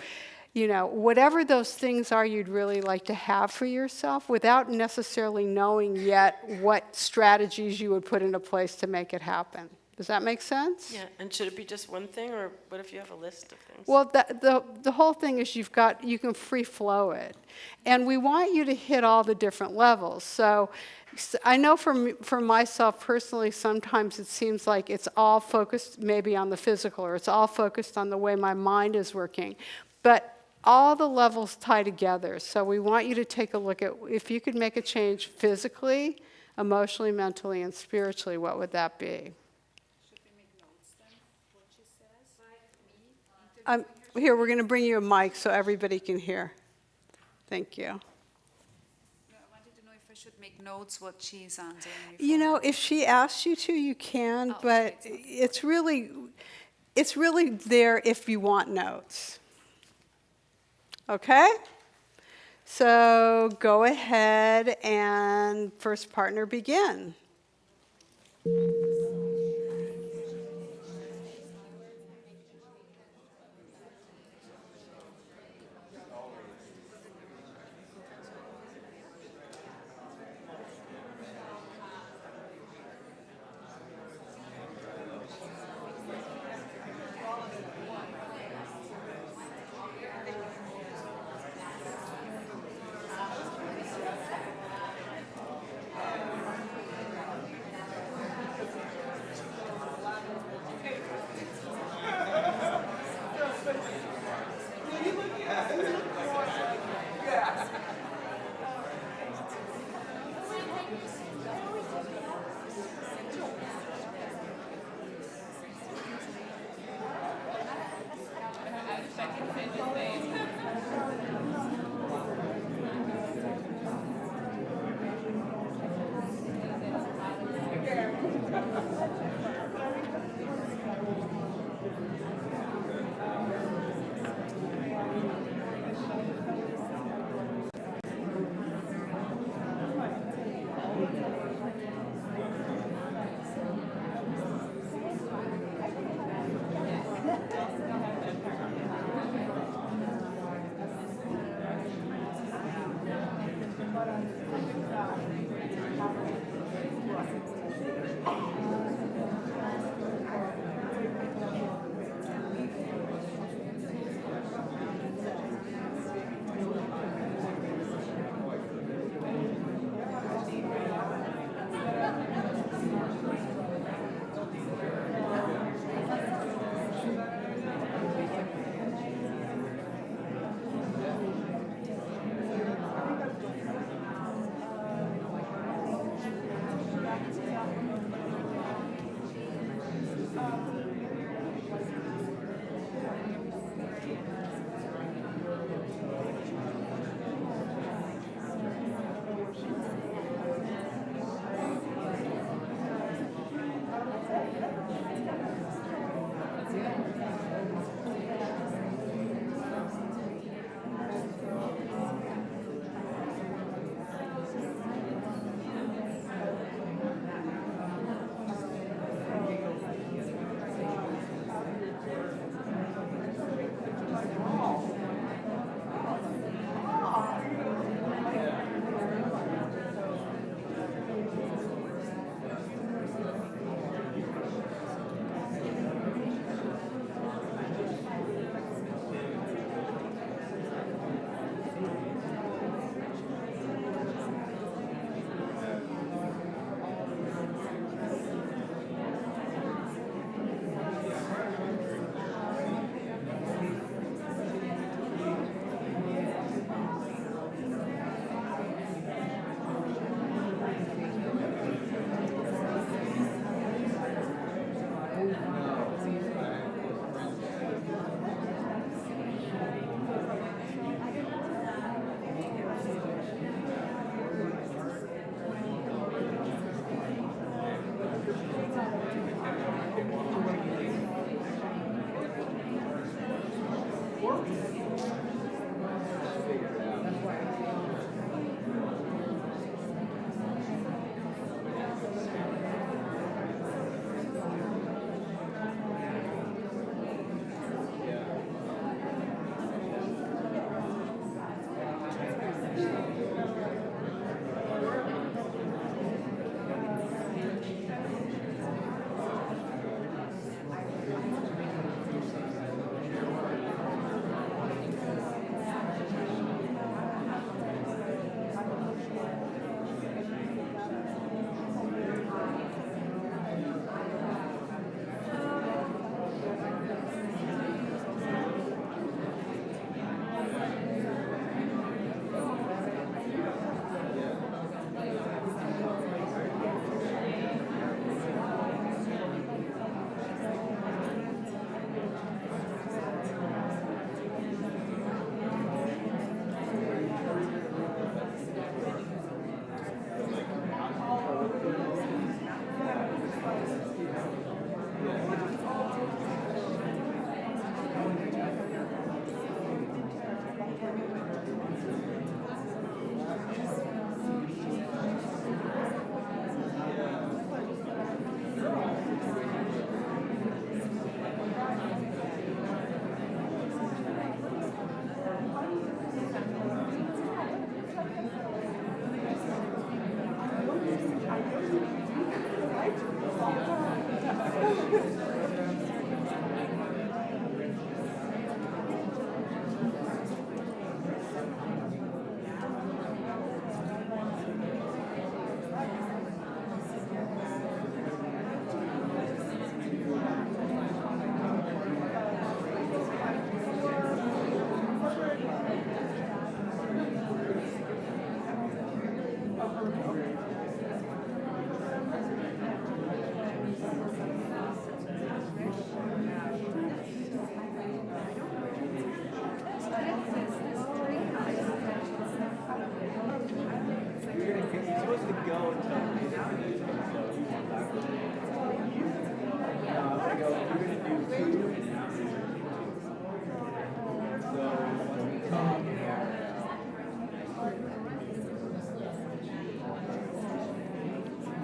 whatever those things are you'd really like to have for yourself without necessarily knowing yet what strategies you would put into place to make it happen. Does that make sense? Yeah, and should it be just one thing, or what if you have a list of things? Well, the whole thing is you can free flow it. And we want you to hit all the different levels. So I know for myself personally, sometimes it seems like it's all focused maybe on the physical, or it's all focused on the way my mind is working. But all the levels tie together. So we want you to take a look at if you could make a change physically, emotionally, mentally, and spiritually, what would that be? Here, we're going to bring you a mic so everybody can hear. Thank you. I wanted to know if I should make notes what she's answering. If she asks you to, you can, but it's really there if you want notes. Okay? So go ahead and first partner begin.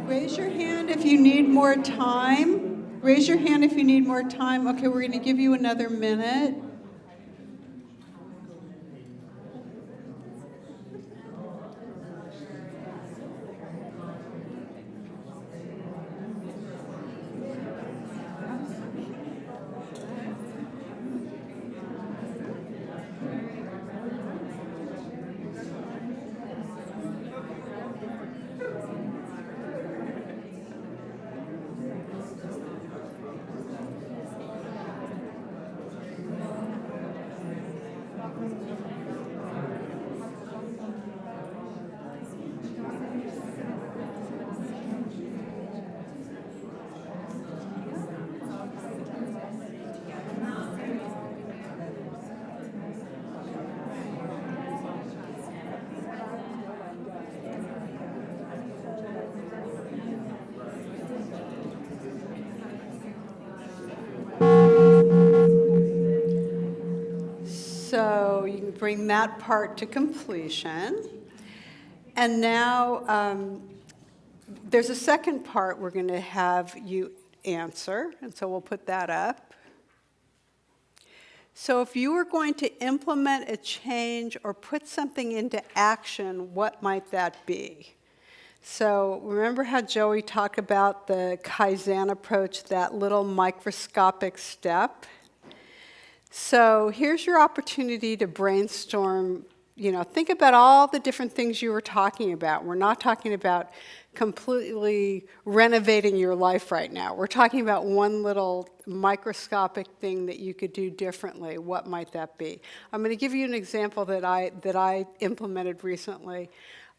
Raise your hand if you need more time. Raise your hand if you need more time. Okay, we're going to give you another minute. So you can bring that part to completion. And now there's a second part we're going to have you answer, and so we'll put that up. So if you were going to implement a change or put something into action, what might that be? So remember how Joey talked about the Kaizen approach, that little microscopic step? So here's your opportunity to brainstorm, think about all the different things you were talking about. We're not talking about completely renovating your life right now. We're talking about one little microscopic thing that you could do differently. What might that be? I'm going to give you an example that I implemented recently.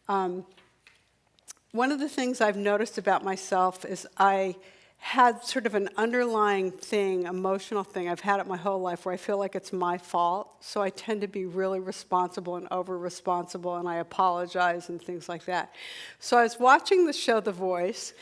One of the things I've noticed about myself is I had sort of an underlying thing, emotional thing I've had it my whole life where I feel like it's my fault. So I tend to be really responsible and over-responsible, and I apologize and things like that. So I was watching the show The Voice,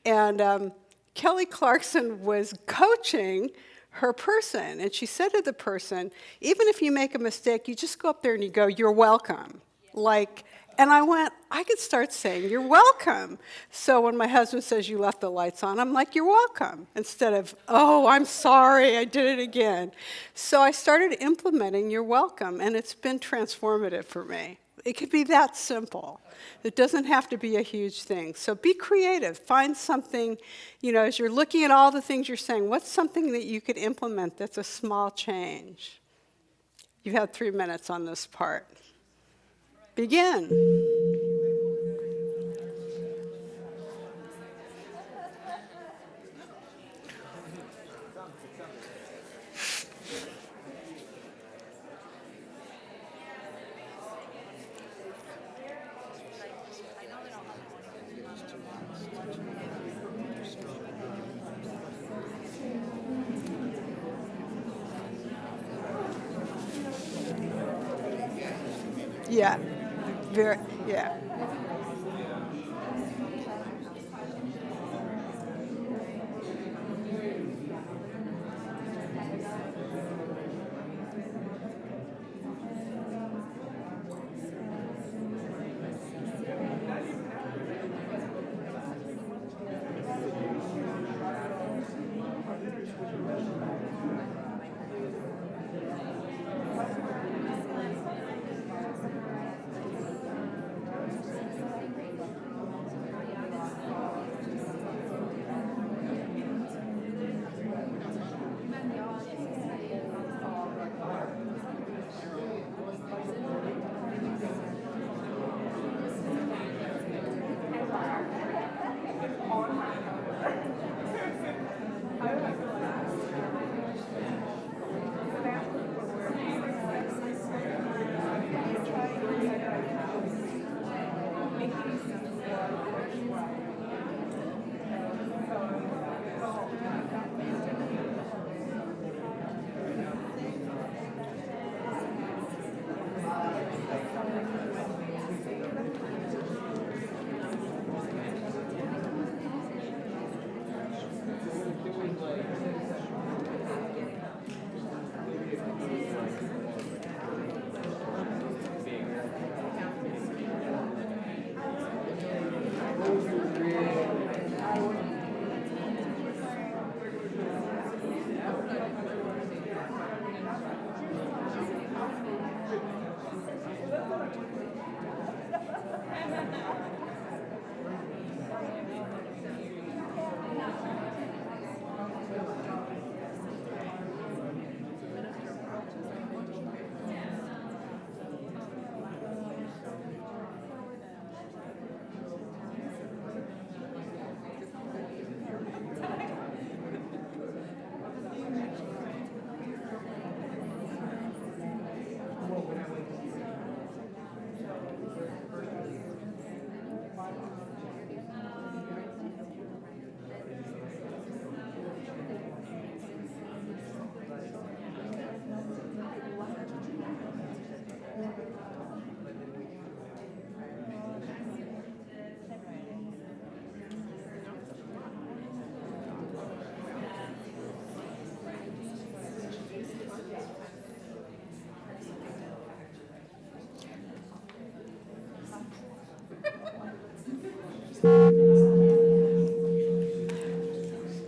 and Kelly Clarkson was coaching her person. And she said to the person, even if you make a mistake, you just go up there and you go, "You're welcome." Like, and I went, I could start saying, "You're welcome." So when my husband says, "You left the lights on," I'm like, "You're welcome," instead of, "Oh, I'm sorry, I did it again." So I started implementing "You're welcome," and it's been transformative for me. It could be that simple. It doesn't have to be a huge thing. So be creative. Find something, as you're looking at all the things you're saying, what's something that you could implement that's a small change? You've had 3 minutes on this part. Begin. Yeah. Very, yeah.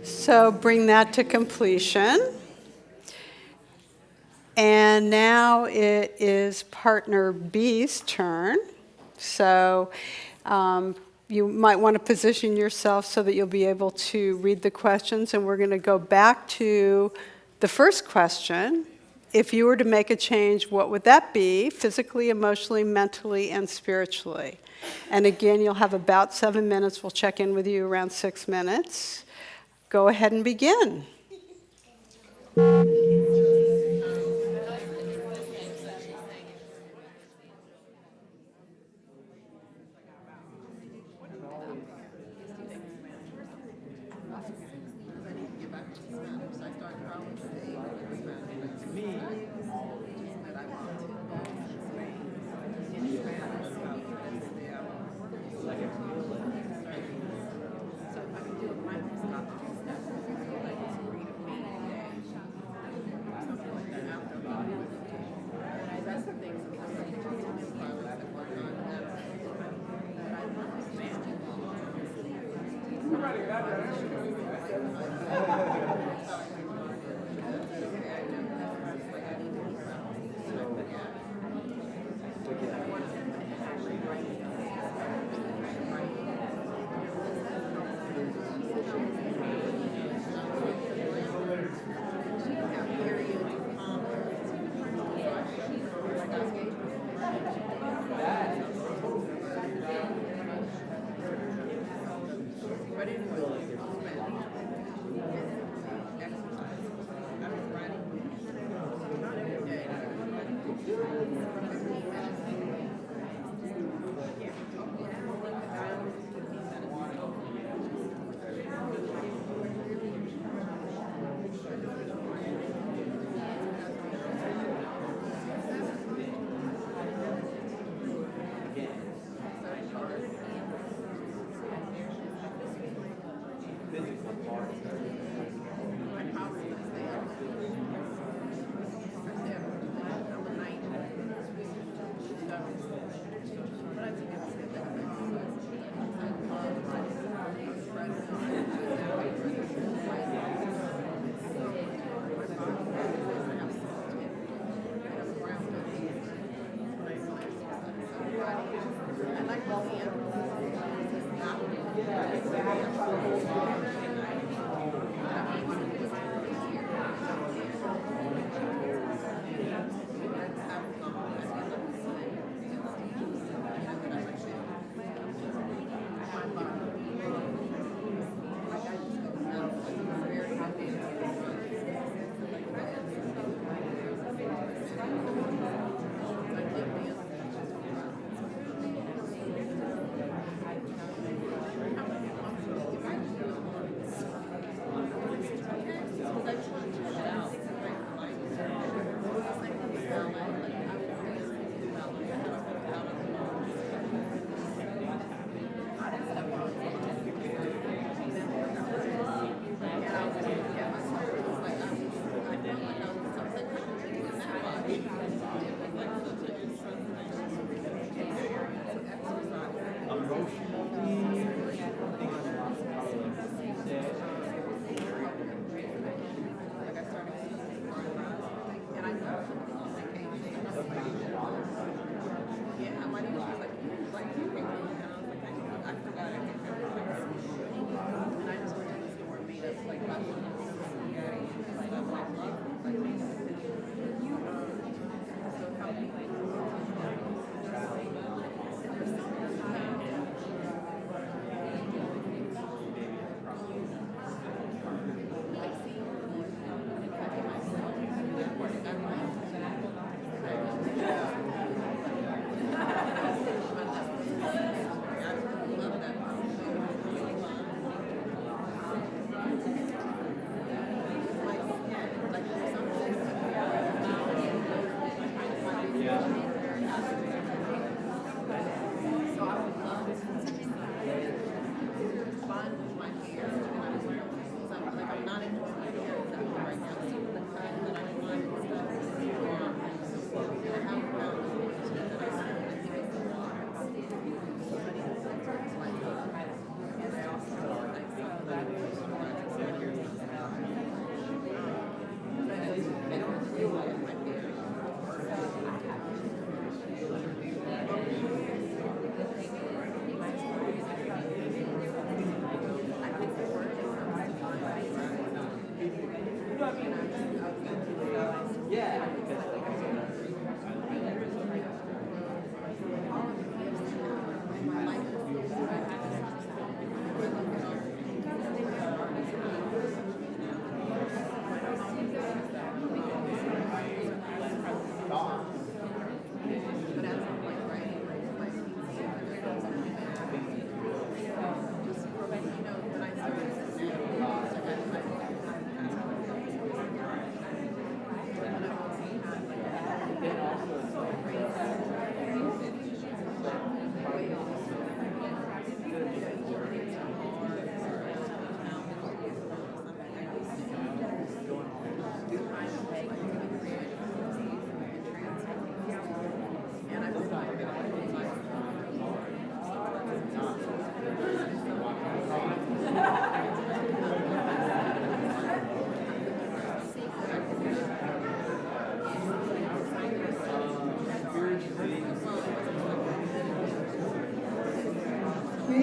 So bring that to completion. And now it is partner B's turn. So you might want to position yourself so that you'll be able to read the questions. And we're going to go back to the first question. If you were to make a change, what would that be? Physically, emotionally, mentally, and spiritually. And again, you'll have about 7 minutes. We'll check in with you around 6 minutes. Go ahead and begin.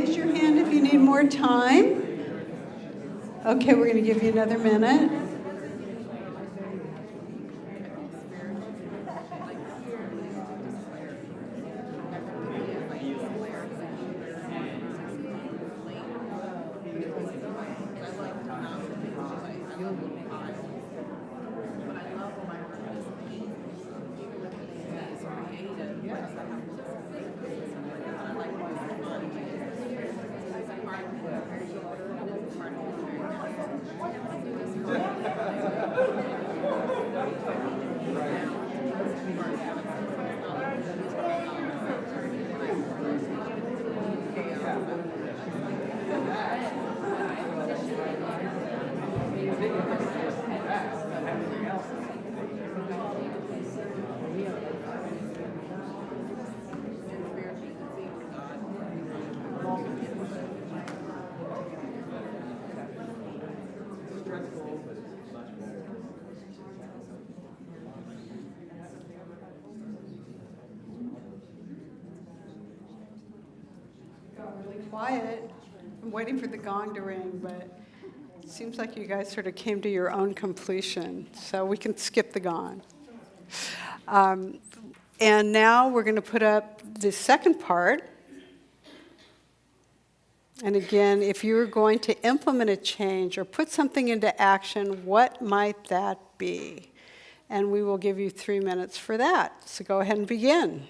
raise your hand if you need more time. Okay, we're going to give you another minute. Quiet. I'm waiting for the gong to ring, but it seems like you guys sort of came to your own completion, so we can skip the gong. And now we're going to put up the second part. And again, if you were going to implement a change or put something into action, what might that be? And we will give you 3 minutes for that. So go ahead and begin.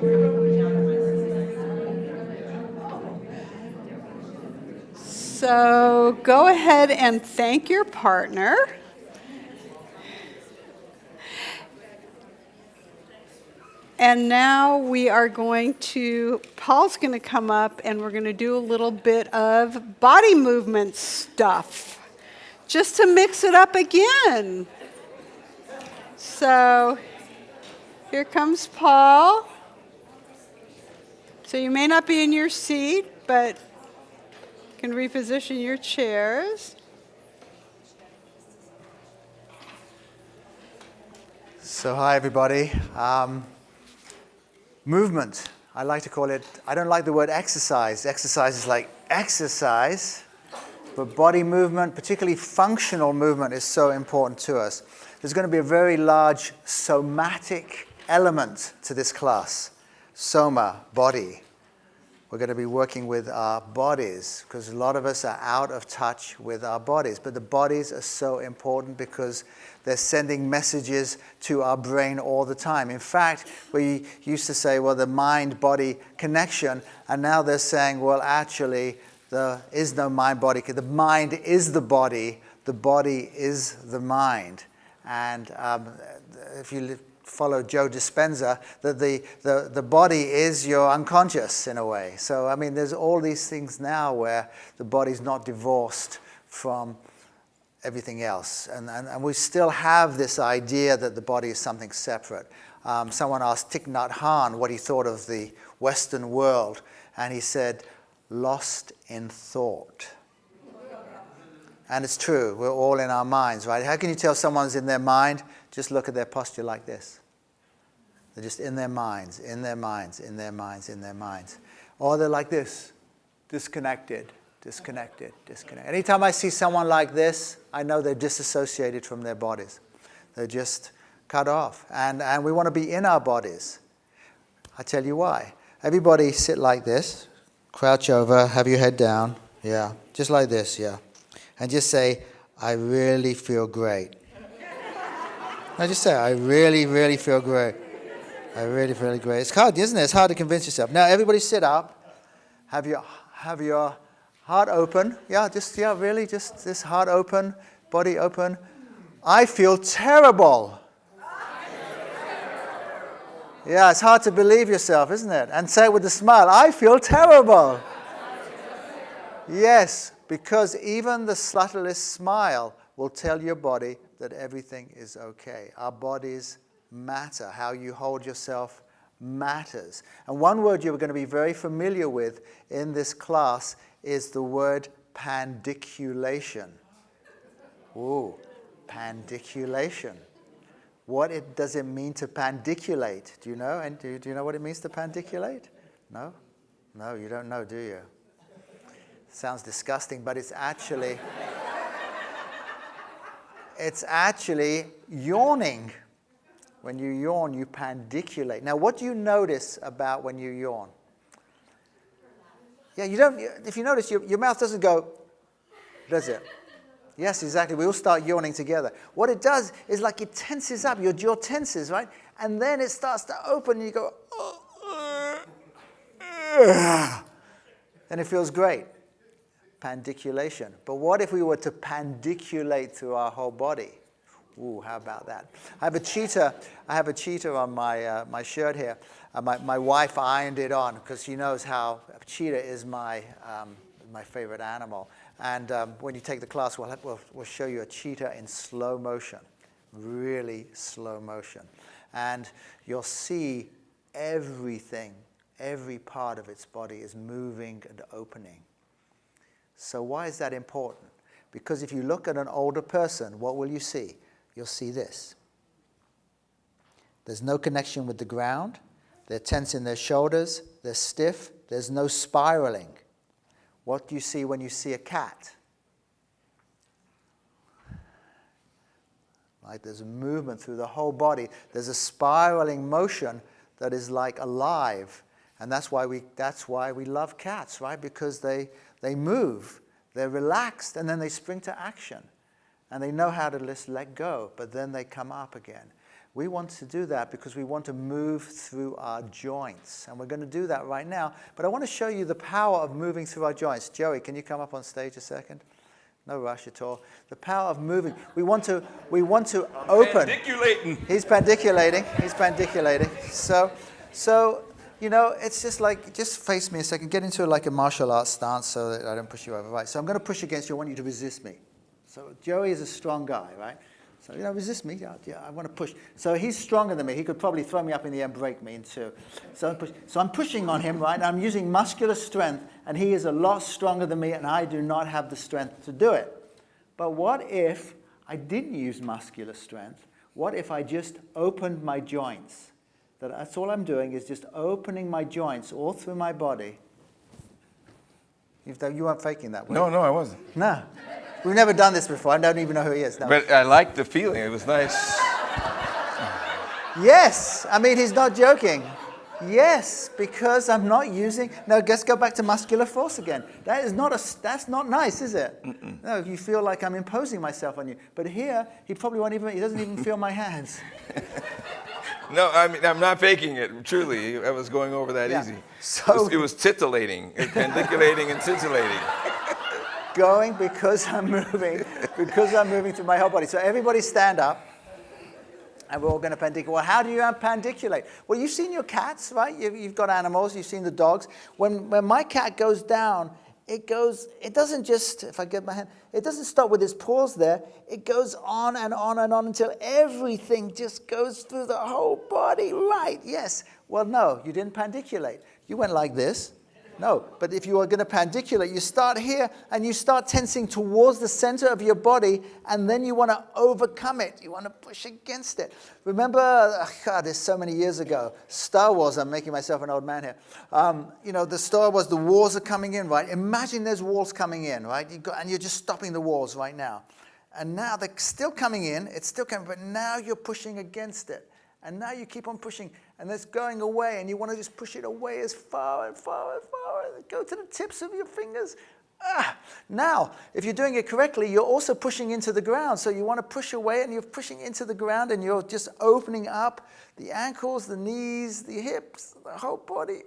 And I'm So go ahead and thank your partner. And now we are Paul's going to come up and we're going to do a little bit of body movement stuff, just to mix it up again. So here comes Paul. So you may not be in your seat, but you can reposition your chairs. So hi, everybody. Movement, I like to call it, I don't like the word exercise. Exercise is like exercise, but body movement, particularly functional movement, is so important to us. There's going to be a very large somatic element to this class. Soma, body. We're going to be working with our bodies because a lot of us are out of touch with our bodies. But the bodies are so important because they're sending messages to our brain all the time. In fact, we used to say, well, the mind-body connection, and now they're saying, well, actually, there is no mind-body. The mind is the body is the mind. And if you follow Joe Dispenza, that the body is your unconscious in a way. So, I mean, there's all these things now where the body's not divorced from everything else. And we still have this idea that the body is something separate. Someone asked Thich Nhat Hanh what he thought of the Western world, and he said, lost in thought. And it's true, we're all in our minds, right? How can you tell someone's in their mind? Just look at their posture like this. They're just in their minds, in their minds, in their minds, in their minds. Or they're like this, disconnected, disconnected, disconnected. Anytime I see someone like this, I know they're disassociated from their bodies. They're just cut off. And we want to be in our bodies. I tell you why. Everybody sit like this, crouch over, have your head down. Yeah, just like this, yeah. And just say, I really feel great. No, just say, I really, really feel great. I really feel great. It's hard, isn't it? It's hard to convince yourself. Now, everybody sit up. Have your heart open. Yeah, really, just this heart open, body open. I feel terrible. Yeah, it's hard to believe yourself, isn't it? And say it with a smile. I feel terrible. Yes, because even the subtlest smile will tell your body that everything is okay. Our bodies matter. How you hold yourself matters. And one word you're going to be very familiar with in this class is the word pandiculation. Ooh, pandiculation. What does it mean to pandiculate? Do you know? And do you know what it means to pandiculate? No? No, you don't know, do you? Sounds disgusting, but it's actually yawning. When you yawn, you pandiculate. Now, what do you notice about when you yawn? Yeah, you don't. If you notice, your mouth doesn't go, does it? Yes, exactly. We all start yawning together. What it does is like it tenses up. Your jaw tenses, right? And then it starts to open, and you go, and it feels great. Pandiculation. But what if we were to pandiculate through our whole body? Ooh, how about that? I have a cheetah on my shirt here. My wife ironed it on because she knows how a cheetah is my favorite animal. And when you take the class, we'll show you a cheetah in slow motion, really slow motion. And you'll see everything, every part of its body is moving and opening. So why is that important? Because if you look at an older person, what will you see? You'll see this. There's no connection with the ground. They're tense in their shoulders. They're stiff. There's no spiraling. What do you see when you see a cat? Right? There's a movement through the whole body. There's a spiraling motion that is like alive. And that's why we love cats, right? Because they move. They're relaxed, and then they spring to action. And they know how to just let go, but then they come up again. We want to do that because we want to move through our joints. And we're going to do that right now. But I want to show you the power of moving through our joints. Joey, can you come up on stage a second? No rush at all. The power of moving. We want to open. Pandiculating. He's pandiculating. So, you know, it's just like, just face me a second. Get into like a martial arts stance so that I don't push you over. Right. So I'm going to push against you. I want you to resist me. So Joey is a strong guy, right? So, you know, resist me. Yeah, I want to push. So he's stronger than me. He could probably throw me up in the air and break me in two. So I'm pushing on him, right? And I'm using muscular strength, and he is a lot stronger than me, and I do not have the strength to do it. But what if I didn't use muscular strength? What if I just opened my joints? That's all I'm doing is just opening my joints all through my body. You weren't faking that, were you? No, I wasn't. No. We've never done this before. I don't even know who he is. No. But I liked the feeling. It was nice. Yes. I mean, he's not joking. Yes, because I'm not using... No, let's go back to muscular force again. That's not nice, is it? Mm-mm. No, you feel like I'm imposing myself on you. But here, he doesn't even feel my hands. No, I mean, I'm not faking it. Truly, I was going over that easy. So, it was titillating, pandiculating and titillating. Going because I'm moving through my whole body. So everybody stand up, and we're all going to pandiculate. Well, how do you pandiculate? Well, you've seen your cats, right? You've got animals. You've seen the dogs. When my cat goes down, it doesn't just, if I get my hand, it doesn't stop with its paws there. It goes on and on and on until everything just goes through the whole body, right? Yes. Well, no, you didn't pandiculate. You went like this. No, but if you are going to pandiculate, you start here and you start tensing towards the center of your body, and then you want to overcome it. You want to push against it. Remember, God, it's so many years ago, Star Wars, I'm making myself an old man here. You know, the Star Wars, the walls are coming in, right? Imagine there's walls coming in, right? And you're just stopping the walls right now. And now they're still coming in, it's still coming, but now you're pushing against it. And now you keep on pushing, and it's going away, and you want to just push it away as far and far and far, and go to the tips of your fingers. Now, if you're doing it correctly, you're also pushing into the ground. So you want to push away, and you're pushing into the ground, and you're just opening up the ankles, the knees, the hips, the whole body.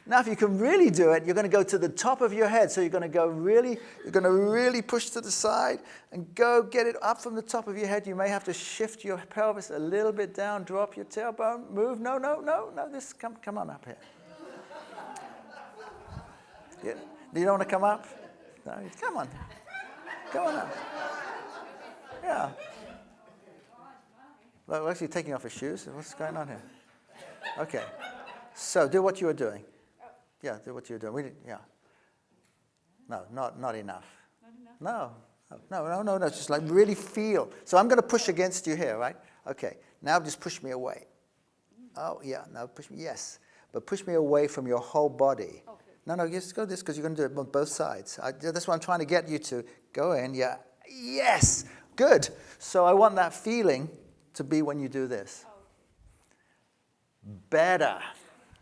Now, if you can really do it, you're going to go to the top of your head. So you're going to really push to the side and go get it up from the top of your head. You may have to shift your pelvis a little bit down, drop your tailbone, move. No. This, come on up here. You don't want to come up? No, come on up. Yeah. Well, we're actually taking off his shoes. What's going on here? Okay. So do what you were doing. Yeah, do what you were doing. No, not enough. Not enough? No. Just like really feel. So I'm going to push against you here, right? Okay. Now just push me away. Oh, yeah. Now push me. Yes. But push me away from your whole body. Okay. No, just go this because you're going to do it on both sides. That's what I'm trying to get you to. Go in. Yeah. Yes. Good. So I want that feeling to be when you do this. Better.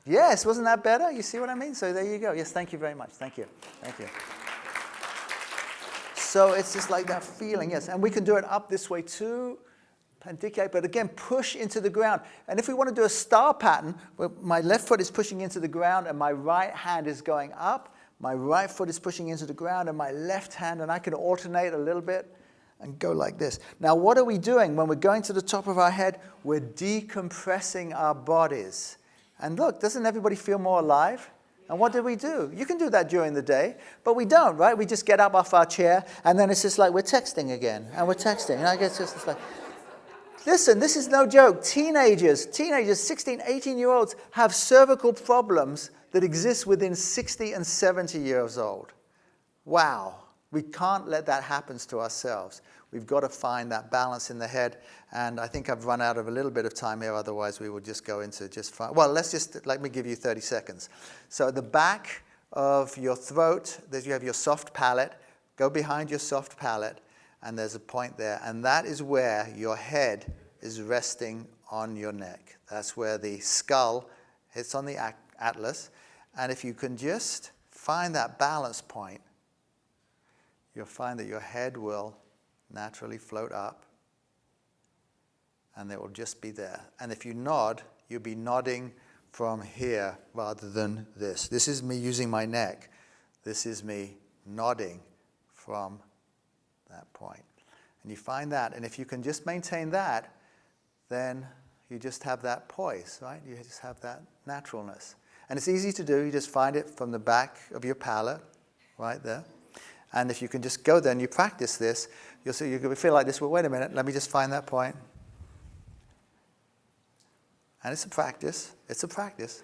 Yes, wasn't that better? You see what I mean? So there you go. Yes, thank you very much. Thank you. So it's just like that feeling, yes. And we can do it up this way too. Pandiculate, but again, push into the ground. And if we want to do a star pattern, where my left foot is pushing into the ground and my right hand is going up, my right foot is pushing into the ground and my left hand, and I can alternate a little bit and go like this. Now, what are we doing when we're going to the top of our head? We're decompressing our bodies. And look, doesn't everybody feel more alive? And what do? You can do that during the day, but we don't, right? We just get up off our chair, and then it's just like we're texting again, and we're texting. And I guess it's like, listen, this is no joke. Teenagers, 16, 18-year-olds have cervical problems that exist within 60 and 70 years old. Wow. We can't let that happen to ourselves. We've got to find that balance in the head. And I think I've run out of a little bit of time here. Otherwise, we would just go into just fine. Well, let me give you 30 seconds. So at the back of your throat, you have your soft palate. Go behind your soft palate, and there's a point there. And that is where your head is resting on your neck. That's where the skull hits on the atlas. And if you can just find that balance point, you'll find that your head will naturally float up, and it will just be there. And if you nod, you'll be nodding from here rather than this. This is me using my neck. This is me nodding from that point. And you find that, and if you can just maintain that, then you just have that poise, right? You just have that naturalness. And it's easy to do. You just find it from the back of your palate, right there. And if you can just go there and you practice this, you'll see, you'll feel like this, well, wait a minute, let me just find that point. And it's a practice. It's a practice.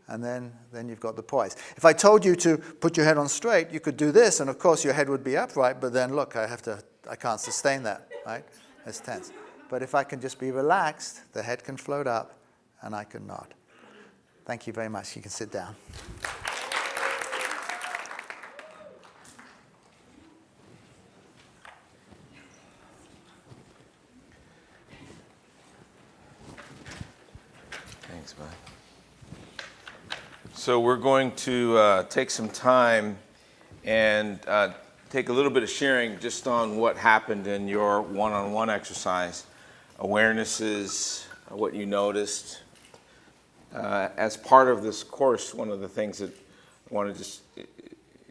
And then you've got the poise. If I told you to put your head on straight, you could do this, and of course your head would be upright, but then look, I can't sustain that, right? It's tense. But if I can just be relaxed, the head can float up, and I can nod. Thank you very much. You can sit down. Thanks, bud. So we're going to take some time and take a little bit of sharing just on what happened in your one-on-one exercise. Awarenesses, what you noticed. As part of this course, one of the things that I want to just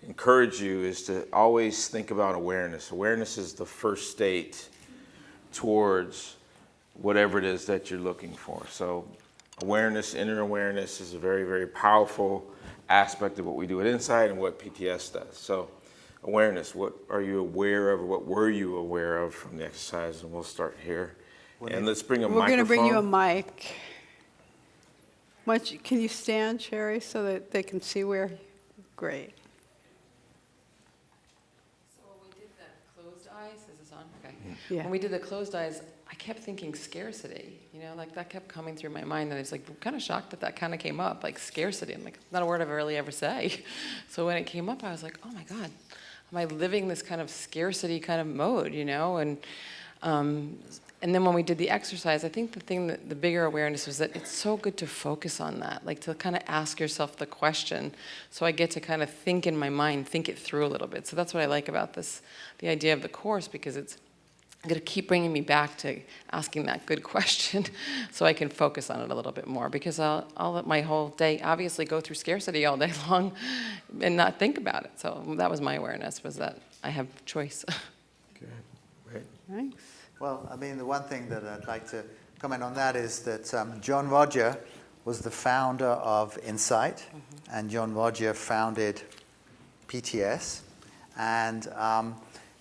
encourage you is to always think about awareness. Awareness is the first state towards whatever it is that you're looking for. So awareness, inner awareness is a very, very powerful aspect of what we do at Insight and what PTS does. So awareness, what are you aware of, or what were you aware of from the exercise? And we'll start here. And let's bring a microphone. We're going to bring you a mic. Can you stand, Sherry, so that they can see where? Great. So when we did the closed eyes, is this on? Okay. Yeah. When we did the closed eyes, I kept thinking scarcity, like that kept coming through my mind, and I was like kind of shocked that kind of came up, like scarcity. I'm like, it's not a word I've really ever say. So when it came up, I was like, oh my God, am I living this kind of scarcity kind of mode, And then when we did the exercise, I think the bigger awareness was that it's so good to focus on that, like to kind of ask yourself the question. So I get to kind of think in my mind, think it through a little bit. So that's what I like about the idea of the course, because it's going to keep bringing me back to asking that good question so I can focus on it a little bit more, because I'll let my whole day obviously go through scarcity all day long and not think about it. So that was my awareness, was that I have choice. Good. Great. Thanks. Well, I mean, the one thing that I'd like to comment on that is that John Roger was the founder of Insight, and John Roger founded PTS, and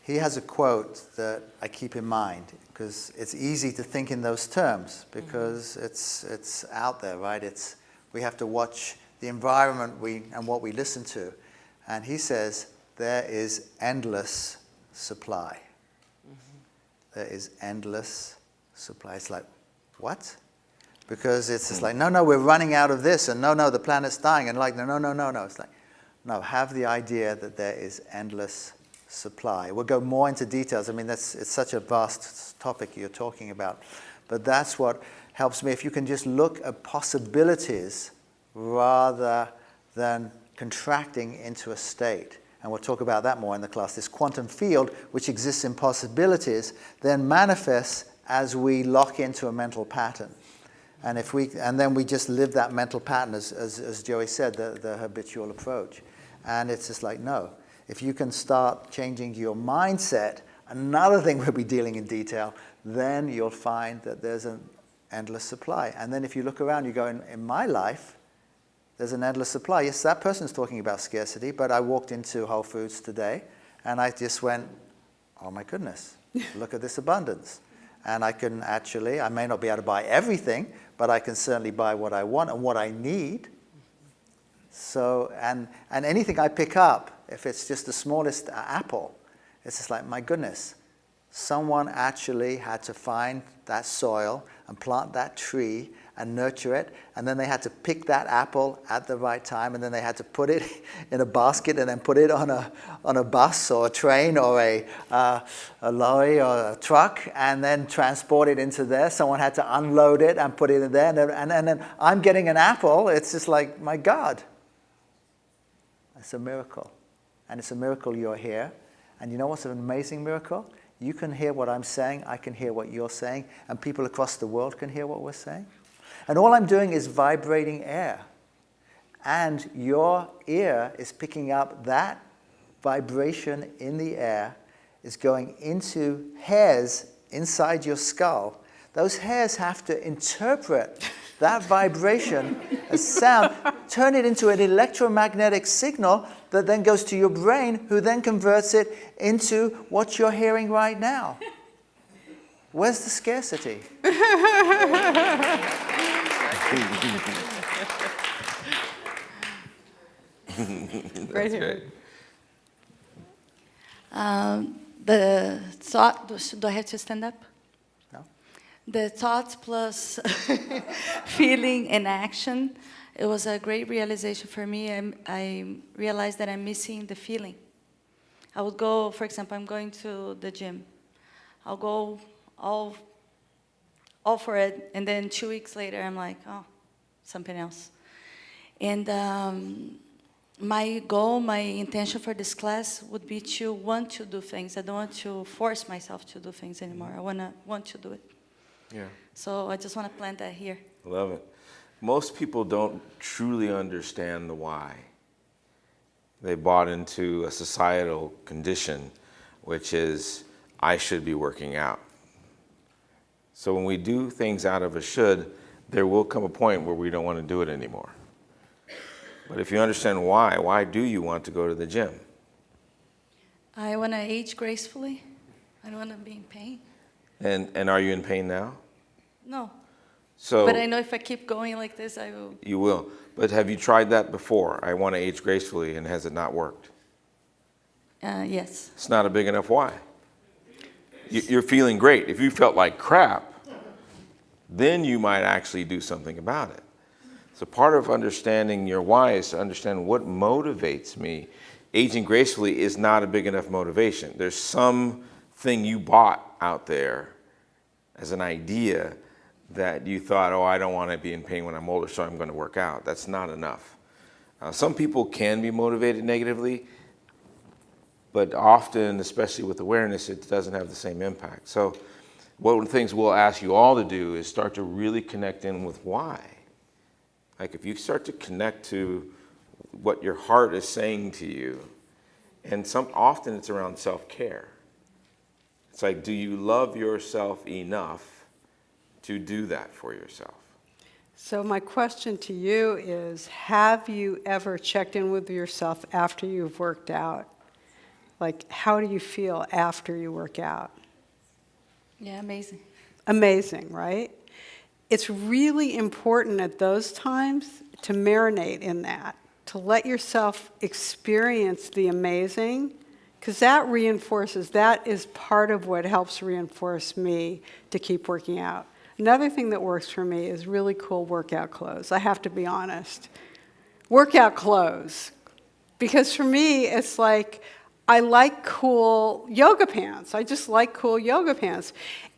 he has a quote that I keep in mind, because it's easy to think in those terms, because it's out there, right? We have to watch the environment and what we listen to, and he says there is endless supply. There is endless supply. It's like, what? Because it's just like, no, we're running out of this, and no, the planet's dying, and like, no. It's like, no, have the idea that there is endless supply. We'll go more into details. I mean, it's such a vast topic you're talking about, but that's what helps me. If you can just look at possibilities rather than contracting into a state. And we'll talk about that more in the class. This quantum field, which exists in possibilities, then manifests as we lock into a mental pattern. And then we just live that mental pattern, as Joey said, the habitual approach. And it's just like, no. If you can start changing your mindset, another thing we'll be dealing in detail, then you'll find that there's an endless supply. And then if you look around, you go, in my life, there's an endless supply. Yes, that person's talking about scarcity, but I walked into Whole Foods today, and I just went, oh my goodness, look at this abundance. And I can I may not be able to buy everything, but I can certainly buy what I want and what I need. So, and anything I pick up, if it's just the smallest apple, it's just like, my goodness, someone actually had to find that soil and plant that tree and nurture it, and then they had to pick that apple at the right time, and then they had to put it in a basket and then put it on a bus or a train or a lorry or a truck, and then transport it into there. Someone had to unload it and put it in there, and then I'm getting an apple. It's just like, my God, it's a miracle. And it's a miracle you're here. And you know what's an amazing miracle? You can hear what I'm saying, I can hear what you're saying, and people across the world can hear what we're saying. And all I'm doing is vibrating air. And your ear is picking up that vibration in the air, is going into hairs inside your skull. Those hairs have to interpret that vibration as sound, turn it into an electromagnetic signal that then goes to your brain, who then converts it into what you're hearing right now. Where's the scarcity? Right here. The thought, do I have to stand up? No? The thoughts plus feeling and action, it was a great realization for me. I realized that I'm missing the feeling. I would go, for example, I'm going to the gym. I'll go all for it, and then 2 weeks later, I'm like, oh, something else. And my goal, my intention for this class would be to want to do things. I don't want to force myself to do things anymore. I want to do it. Yeah. So I just want to plant that here. Love it. Most people don't truly understand the why. They bought into a societal condition, which is, I should be working out. So when we do things out of a should, there will come a point where we don't want to do it anymore. But if you understand why do you want to go to the gym? I want to age gracefully. I don't want to be in pain. And are you in pain now? No. So But I know if I keep going like this, I will. you will. But have you tried that before? I want to age gracefully, and has it not worked? Yes. It's not a big enough why. You're feeling great. If you felt like crap, then you might actually do something about it. So part of understanding your why is to understand what motivates me. Aging gracefully is not a big enough motivation. There's something you bought out there as an idea that you thought, oh, I don't want to be in pain when I'm older, so I'm going to work out. That's not enough. Some people can be motivated negatively, but often, especially with awareness, it doesn't have the same impact. So one of the things we'll ask you all to do is start to really connect in with why. Like if you start to connect to what your heart is saying to you, and often it's around self-care. It's like, do you love yourself enough to do that for yourself? So my question to you is, have you ever checked in with yourself after you've worked out? Like, how do you feel after you work out? Yeah, amazing. Amazing, right? It's really important at those times to marinate in that, to let yourself experience the amazing, because that is part of what helps reinforce me to keep working out. Another thing that works for me is really cool workout clothes. I have to be honest. Workout clothes. Because for me, it's like, I like cool yoga pants. I just like cool yoga pants.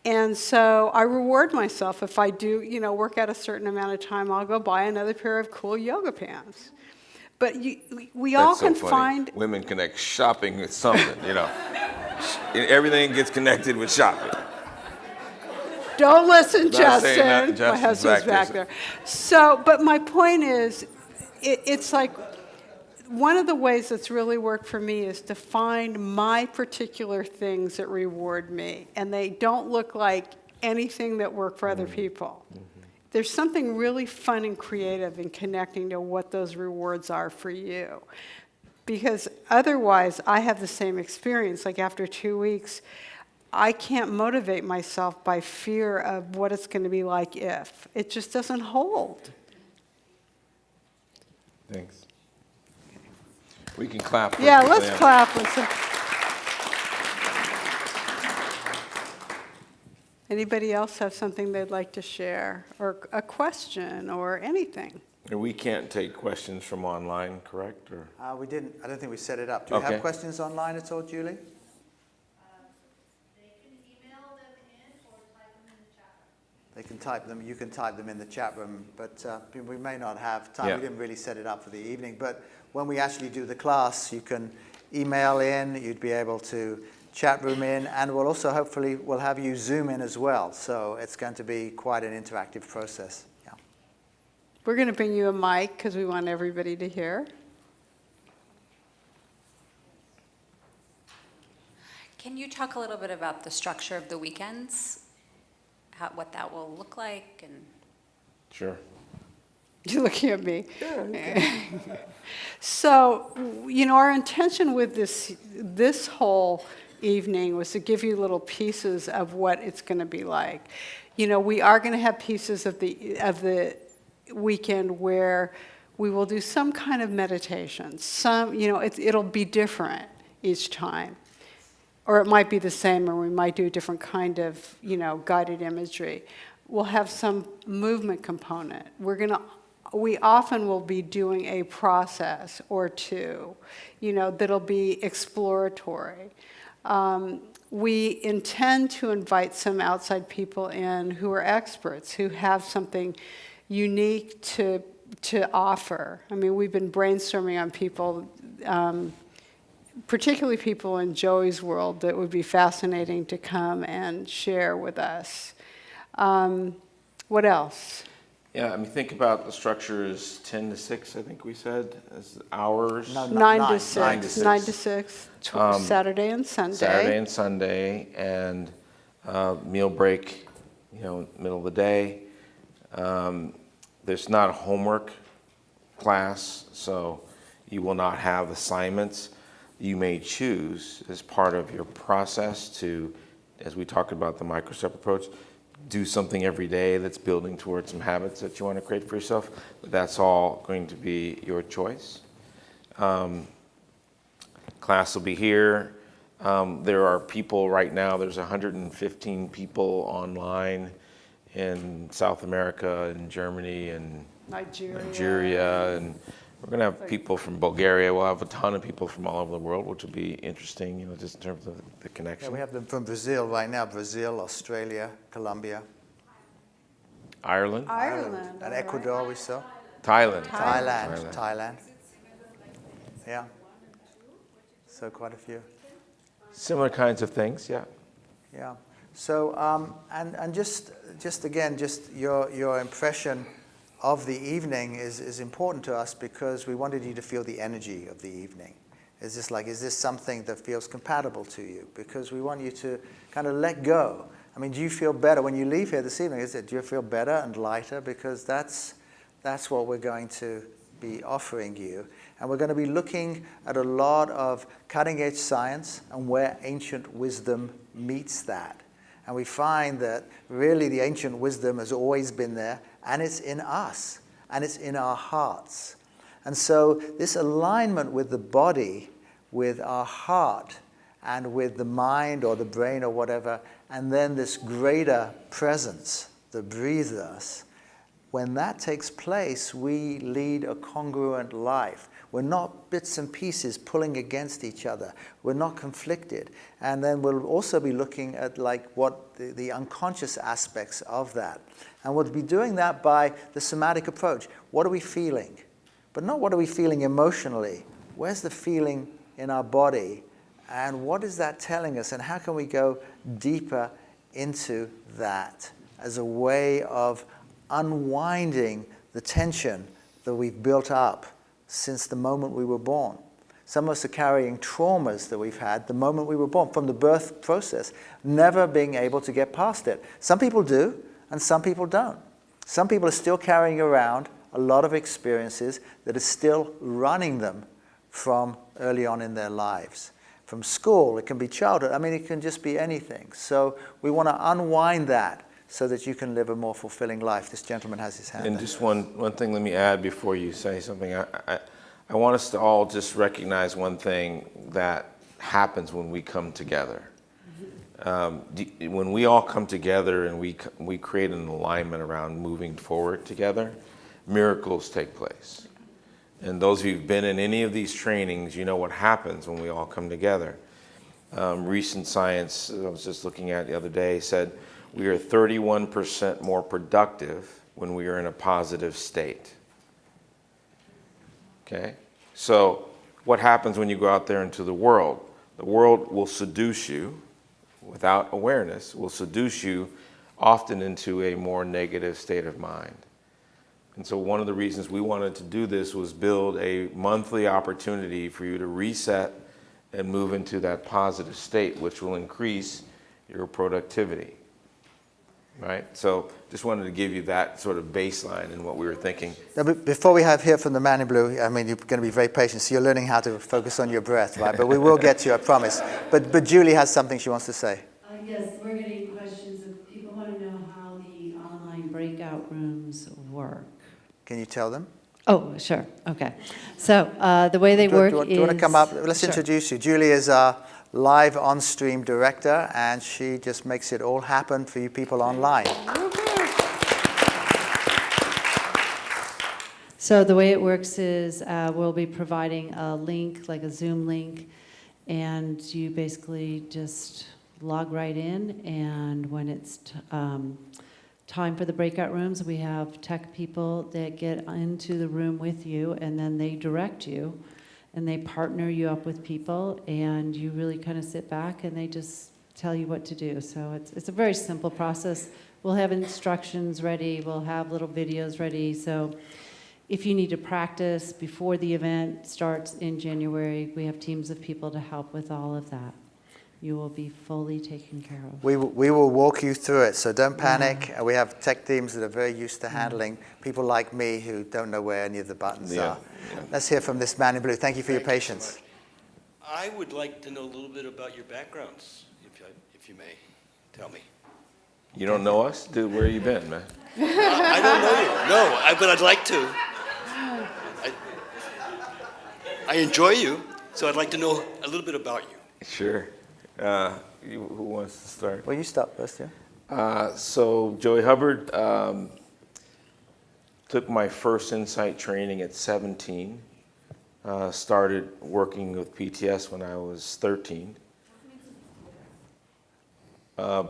And so I reward myself if I do, work out a certain amount of time, I'll go buy another pair of cool yoga pants. But we all can find... Women connect shopping with something, Everything gets connected with shopping. Don't listen, Justin. Justin's My husband's back there. So, but my point is, it's like, one of the ways that's really worked for me is to find my particular things that reward me. And they don't look like anything that work for other people. Mm-hmm. There's something really fun and creative in connecting to what those rewards are for you. Because otherwise, I have the same experience. Like after 2 weeks, I can't motivate myself by fear of what it's going to be like if. It just doesn't hold. Thanks. We can clap. Yeah, let's clap. Anybody else have something they'd like to share, or a question, or anything? We can't take questions from online, correct? Or We didn't. I don't think we set it up. Do we have questions online at all, Julie? They can email them in or type them in the chat room. They can type them. You can type them in the chat room, but we may not have time. Yeah. We didn't really set it up for the evening. But when we actually do the class, you can email in. You'd be able to chat room in, and we'll also hopefully we'll have you Zoom in as well. So it's going to be quite an interactive process. Yeah. We're going to bring you a mic because we want everybody to hear. Can you talk a little bit about the structure of the weekends? What that will look like? And Sure. You're looking at me. So, our intention with this whole evening was to give you little pieces of what it's going to be like. We are going to have pieces of the weekend where we will do some kind of meditation. It'll be different each time. Or it might be the same, or we might do a different kind of, guided imagery. We'll have some movement component. We often will be doing a process or two, that'll be exploratory. We intend to invite some outside people in who are experts, who have something unique to offer. I mean, we've been brainstorming on people, particularly people in Joey's world, that would be fascinating to come and share with us. What else? Yeah, I mean, think about the structure is 10 to 6, I think we said, as hours. No, 9 to 6. 9 to 6. 9 to 6, Saturday and Sunday. Saturday and Sunday, and meal break, middle of the day. There's not a homework class, so you will not have assignments. You may choose as part of your process to, as we talked about the micro-step approach, do something every day that's building towards some habits that you want to create for yourself. But that's all going to be your choice. Class will be here. There are people right now, there's 115 people online in South America and Germany and Nigeria, and we're going to have people from Bulgaria. We'll have a ton of people from all over the world, which will be interesting, just in terms of the connection. Yeah, we have them from Brazil right now. Brazil, Australia, Colombia. Ireland. And Ecuador we saw. Thailand. Thailand. Yeah. So quite a few. Similar kinds of things, yeah. Yeah. So, and just again, your impression of the evening is important to us because we wanted you to feel the energy of the evening. Is this something that feels compatible to you? Because we want you to kind of let go. I mean, do you feel better when you leave here this evening? Do you feel better and lighter? Because that's what we're going to be offering you. And we're going to be looking at a lot of cutting-edge science and where ancient wisdom meets that. And we find that really the ancient wisdom has always been there, and it's in us, and it's in our hearts. And so this alignment with the body, with our heart, and with the mind or the brain or whatever, and then this greater presence that breathes us, when that takes place, we lead a congruent life. We're not bits and pieces pulling against each other. We're not conflicted. And then we'll also be looking at what the unconscious aspects of that. And we'll be doing that by the somatic approach. What are we feeling? But not what are we feeling emotionally. Where's the feeling in our body? And what is that telling us? And how can we go deeper into that as a way of unwinding the tension that we've built up since the moment we were born? Some of us are carrying traumas that we've had the moment we were born, from the birth process, never being able to get past it. Some people do, and some people don't. Some people are still carrying around a lot of experiences that are still running them from early on in their lives. From school, it can be childhood. I mean, it can just be anything. So we want to unwind that so that you can live a more fulfilling life. This gentleman has his hand And there. just one thing, let me add before you say something. I want us to all just recognize one thing that happens when we come together. When we all come together and we create an alignment around moving forward together, miracles take place. And those of you who've been in any of these trainings, you know what happens when we all come together. Recent science, I was just looking at the other day, said we are 31% more productive when we are in a positive state. Okay? So what happens when you go out there into the world? the world will seduce you, without awareness, will seduce you often into a more negative state of mind. And so one of the reasons we wanted to do this was build a monthly opportunity for you to reset and move into that positive state, which will increase your productivity, right? So just wanted to give you that sort of baseline in what we were thinking. Now, before we hear from the man in blue, I mean, you're going to be very patient, so you're learning how to focus on your breath, right? But we will get to you, I promise. But Julie has something she wants to say. Yes, we're getting questions. People want to know how the online breakout rooms work. Can you tell them? Oh, sure. Okay. So the way they work is... Do you want to come up? Let's Sure. introduce you. Julie is our live on-stream director, and she just makes it all happen for you people online. So the way it works is we'll be providing a link, like a Zoom link, and you basically just log right in, and when it's time for the breakout rooms, we have tech people that get into the room with you, and then they direct you, and they partner you up with people, and you really kind of sit back, and they just tell you what to do. So it's a very simple process. We'll have instructions ready. We'll have little videos ready. So if you need to practice before the event starts in January, we have teams of people to help with all of that. You will be fully taken care of. We will walk you through it, so don't panic. Yeah. We have tech teams that are very used to handling people like me who don't know where any of the buttons are. Yeah. Let's hear from this man in blue. Thank you for your Thank you so patience. much. I would like to know a little bit about your backgrounds, if you may tell me. You don't know us? Dude, where you been, man? I don't know you. No, but I'd like to. I enjoy you, so I'd like to know a little bit about you. Sure. Who wants to start? Well, you start first, yeah. So Joey Hubbard took my first Insight training at 17. Started working with PTS when I was 13.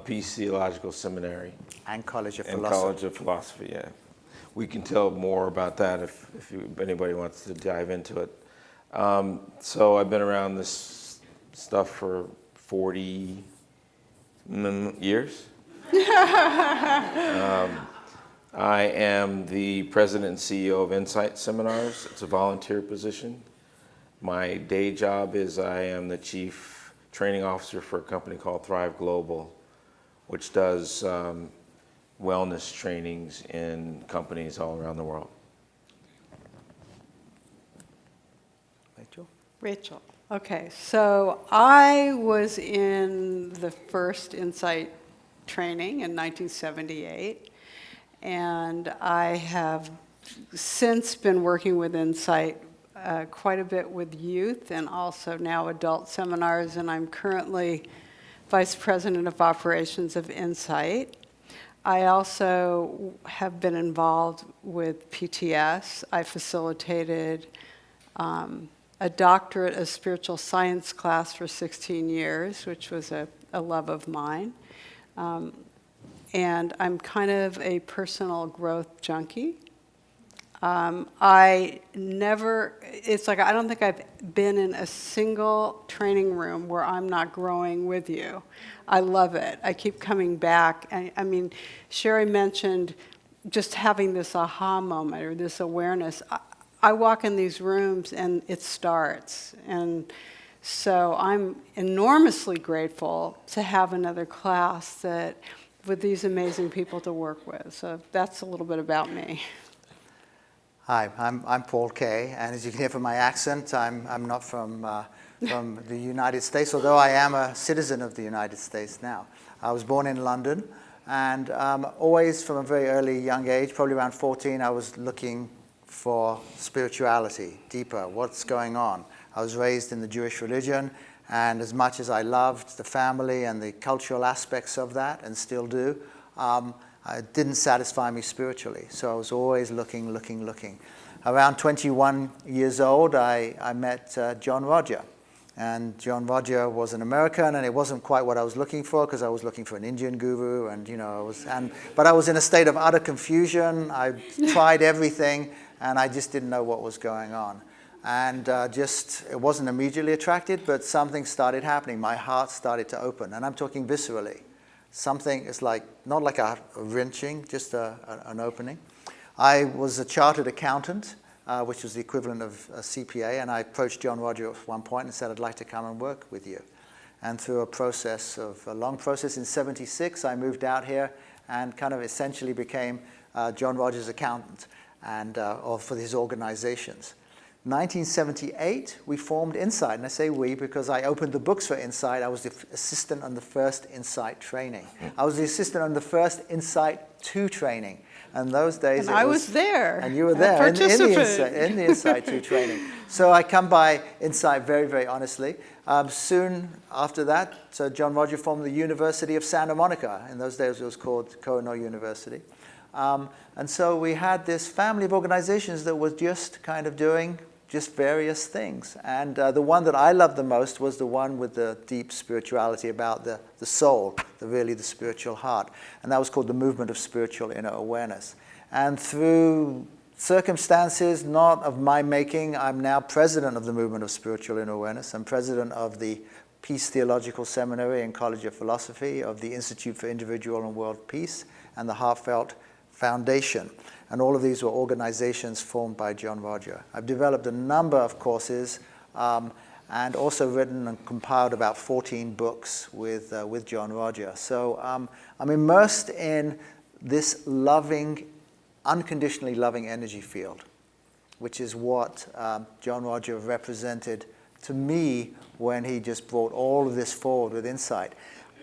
Peace Theological Seminary. And College of And Philosophy. College of Philosophy, yeah. We can tell more about that if anybody wants to dive into it. So I've been around this stuff for 40 years. I am the president and CEO of Insight Seminars. It's a volunteer position. My day job is I am the chief training officer for a company called Thrive Global, which does wellness trainings in companies all around the world. Rachel? Okay, so I was in the first Insight training in 1978, and I have since been working with Insight quite a bit with youth and also now adult seminars, and I'm currently Vice President of Operations of Insight. I also have been involved with PTS. I facilitated a doctorate of spiritual science class for 16 years, which was a love of mine. And I'm kind of a personal growth junkie. It's like I don't think I've been in a single training room where I'm not growing with you. I love it. I keep coming back. I mean, Sherry mentioned just having this aha moment or this awareness. I walk in these rooms and it starts. And so I'm enormously grateful to have another class that with these amazing people to work with. So that's a little bit about me. Hi, I'm Paul Kay, and as you can hear from my accent, I'm not from the United States, although I am a citizen of the United States now. I was born in London, and always from a very early young age, probably around 14, I was looking for spirituality, deeper, what's going on. I was raised in the Jewish religion, and as much as I loved the family and the cultural aspects of that, and still do, it didn't satisfy me spiritually. So I was always looking. Around 21 years old, I met John Roger. And John Roger was an American, and it wasn't quite what I was looking for, because I was looking for an Indian guru, and but I was in a state of utter confusion. I tried everything, and I just didn't know what was going on. And it wasn't immediately attracted, but something started happening. My heart started to open, and I'm talking viscerally. Something is like, not like a wrenching, just an opening. I was a chartered accountant, which was the equivalent of a CPA, and I approached John Roger at one point and said, I'd like to come and work with you. And through a long process in '76, I moved out here and kind of essentially became John Rogers' accountant for his organizations. 1978, we formed Insight, and I say we because I opened the books for Insight. I was the assistant on the first Insight training. I was the assistant on the first Insight 2 training. And those days, and I was there. And you were there in the Insight 2 training. So I come by Insight very, very honestly. Soon after that, so John Roger formed the University of Santa Monica. In those days, it was called Kono University. And so we had this family of organizations that were just kind of doing just various things. And the one that I loved the most was the one with the deep spirituality about the soul, the spiritual heart. And that was called the Movement of Spiritual Inner Awareness. And through circumstances not of my making, I'm now president of the Movement of Spiritual Inner Awareness. I'm president of the Peace Theological Seminary and College of Philosophy, of the Institute for Individual and World Peace, and the Heartfelt Foundation. And all of these were organizations formed by John Roger. I've developed a number of courses and also written and compiled about 14 books with John Roger. So I'm immersed in this loving, unconditionally loving energy field, which is what John Roger represented to me when he just brought all of this forward with Insight.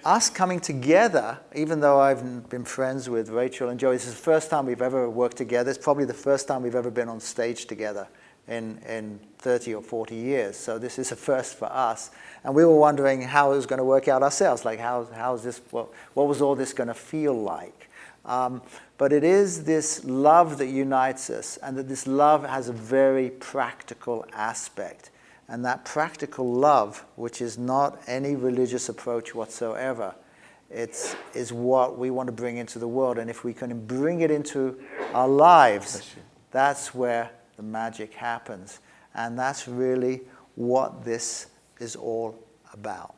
Us coming together, even though I've been friends with Rachel and Joey, this is the first time we've ever worked together. It's probably the first time we've ever been on stage together in 30 or 40 years. So this is a first for us. And we were wondering how it was going to work out ourselves. Like, how is this, what was all this going to feel like? But it is this love that unites us, and that this love has a very practical aspect. And that practical love, which is not any religious approach whatsoever, is what we want to bring into the world. And if we can bring it into our lives, that's where the magic happens. And that's really what this is all about.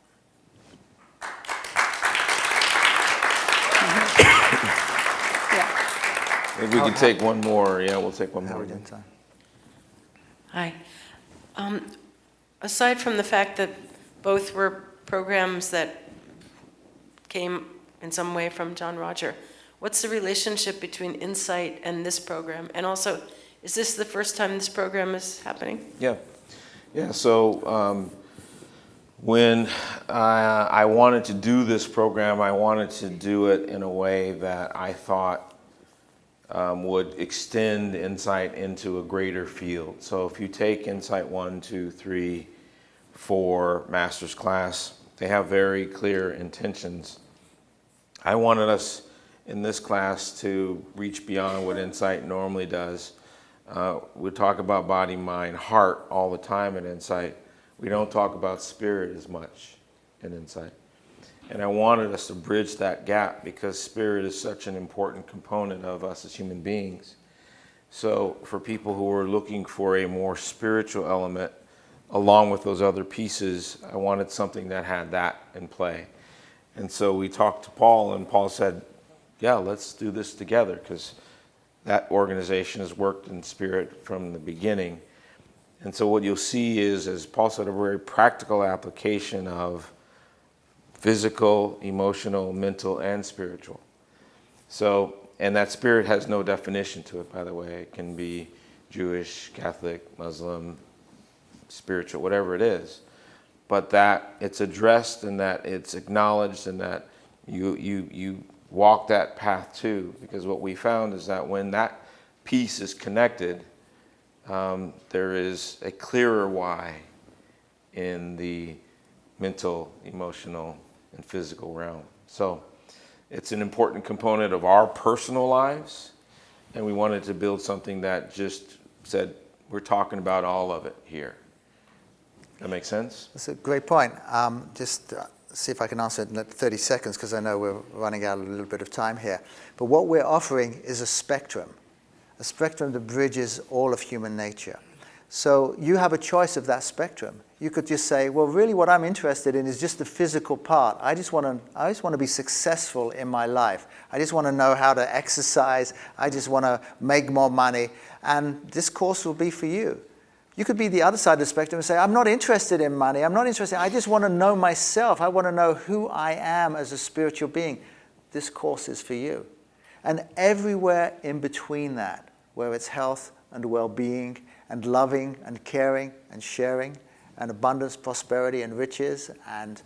Maybe we can take one more. Yeah, we'll take one more. Hi. Aside from the fact that both were programs that came in some way from John Roger, what's the relationship between Insight and this program? And also, is this the first time this program is happening? Yeah. So when I wanted to do this program, I wanted to do it in a way that I thought would extend Insight into a greater field. So if you take Insight 1, 2, 3, 4 master's class, they have very clear intentions. I wanted us in this class to reach beyond what Insight normally does. We talk about body, mind, heart all the time in Insight. We don't talk about spirit as much in Insight. And I wanted us to bridge that gap because spirit is such an important component of us as human beings. So for people who are looking for a more spiritual element, along with those other pieces, I wanted something that had that in play. And so we talked to Paul, and Paul said, yeah, let's do this together, because that organization has worked in spirit from the beginning. And so what you'll see is, as Paul said, a very practical application of physical, emotional, mental, and spiritual. So, and that spirit has no definition to it, by the way. It can be Jewish, Catholic, Muslim, spiritual, whatever it is. But that it's addressed and that it's acknowledged and that you walk that path too. Because what we found is that when that piece is connected, there is a clearer why in the mental, emotional, and physical realm. So it's an important component of our personal lives, and we wanted to build something that just said, we're talking about all of it here. That make sense? That's a great point. Just see if I can answer it in 30 seconds, because I know we're running out of a little bit of time here. But what we're offering is a spectrum that bridges all of human nature. So you have a choice of that spectrum. You could just say, well, really what I'm interested in is just the physical part. I just want to be successful in my life. I just want to know how to exercise. I just want to make more money. And this course will be for you. You could be the other side of the spectrum and say, I'm not interested in money. I'm not interested. I just want to know myself. I want to know who I am as a spiritual being. This course is for you. And everywhere in between that, where it's health and well-being and loving and caring and sharing and abundance, prosperity and riches and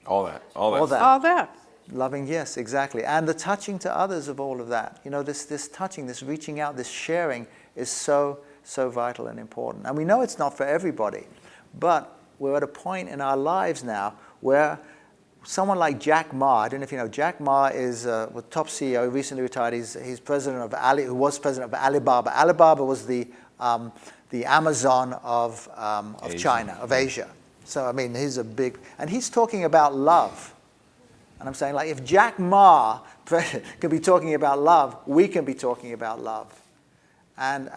all that. All that. Loving, yes, exactly. And the touching to others of all of that. You know, this touching, this reaching out, this sharing is so, so vital and important. And we know it's not for everybody, but we're at a point in our lives now where someone like Jack Ma, I don't know if you know, Jack Ma is a top CEO, recently retired. He's president of who was president of Alibaba. Alibaba was the Amazon of China, of Asia. So, I mean, he's a big, and he's talking about love. And I'm saying, like, if Jack Ma can be talking about love, we can be talking about love. And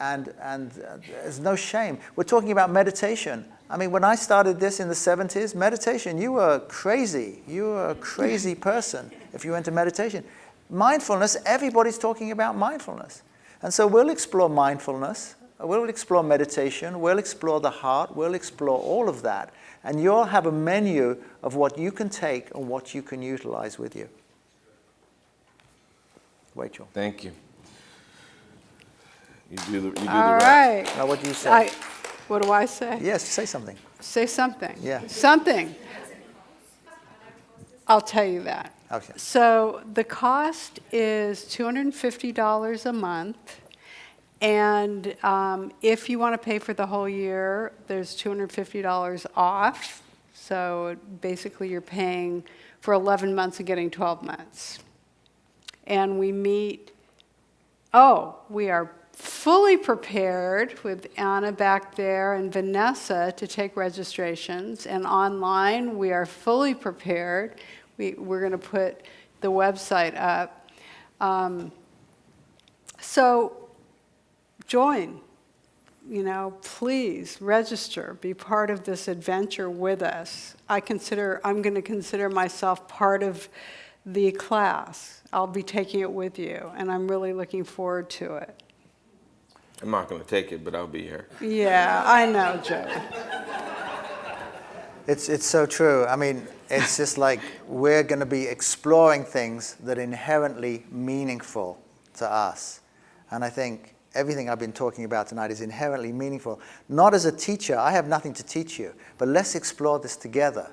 there's no shame. We're talking about meditation. I mean, when I started this in the 70s, meditation, you were crazy. You were a crazy person if you went to meditation. Mindfulness, everybody's talking about mindfulness. And so we'll explore mindfulness. We'll explore meditation. We'll explore the heart. We'll explore all of that. And you'll have a menu of what you can take and what you can utilize with you. Rachel. Thank you. You do the All rest. right. Now, what do you say? What do I say? Yes, say something. Say something. Yeah. Something. I'll tell you that. Okay. So the cost is $250 a month. And if you want to pay for the whole year, there's $250 off. So basically you're paying for 11 months and getting 12 months. And we meet, we are fully prepared with Anna back there and Vanessa to take registrations. And online, we are fully prepared. We're going to put the website up. So join, please register, be part of this adventure with us. I'm going to consider myself part of the class. I'll be taking it with you, and I'm really looking forward to it. I'm not going to take it, but I'll be here. Yeah, I know, Joe. It's so true. I mean, it's just like we're going to be exploring things that are inherently meaningful to us. And I think everything I've been talking about tonight is inherently meaningful. Not as a teacher, I have nothing to teach you, but let's explore this together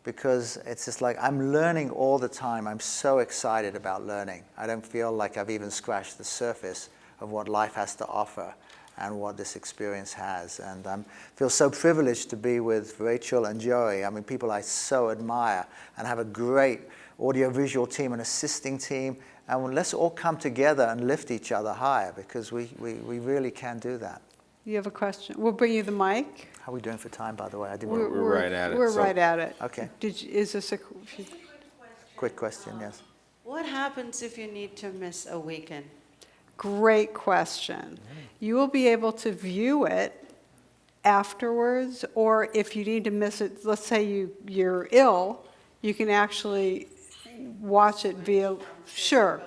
because it's just like I'm learning all the time. I'm so excited about learning. I don't feel like I've even scratched the surface of what life has to offer and what this experience has. And I feel so privileged to be with Rachel and Joey. I mean, people I so admire and have a great audiovisual team, an assisting team. And let's all come together and lift each other higher because we really can do that. You have a question? We'll bring you the mic. How are we doing for time, by the way? I didn't. We're right at it. We're right at it. Okay. Is this a Quick question, yes. What happens if you need to miss a weekend? Great question. You will be able to view it afterwards, or if you need to miss it, let's say you're ill, you can actually watch it via, sure,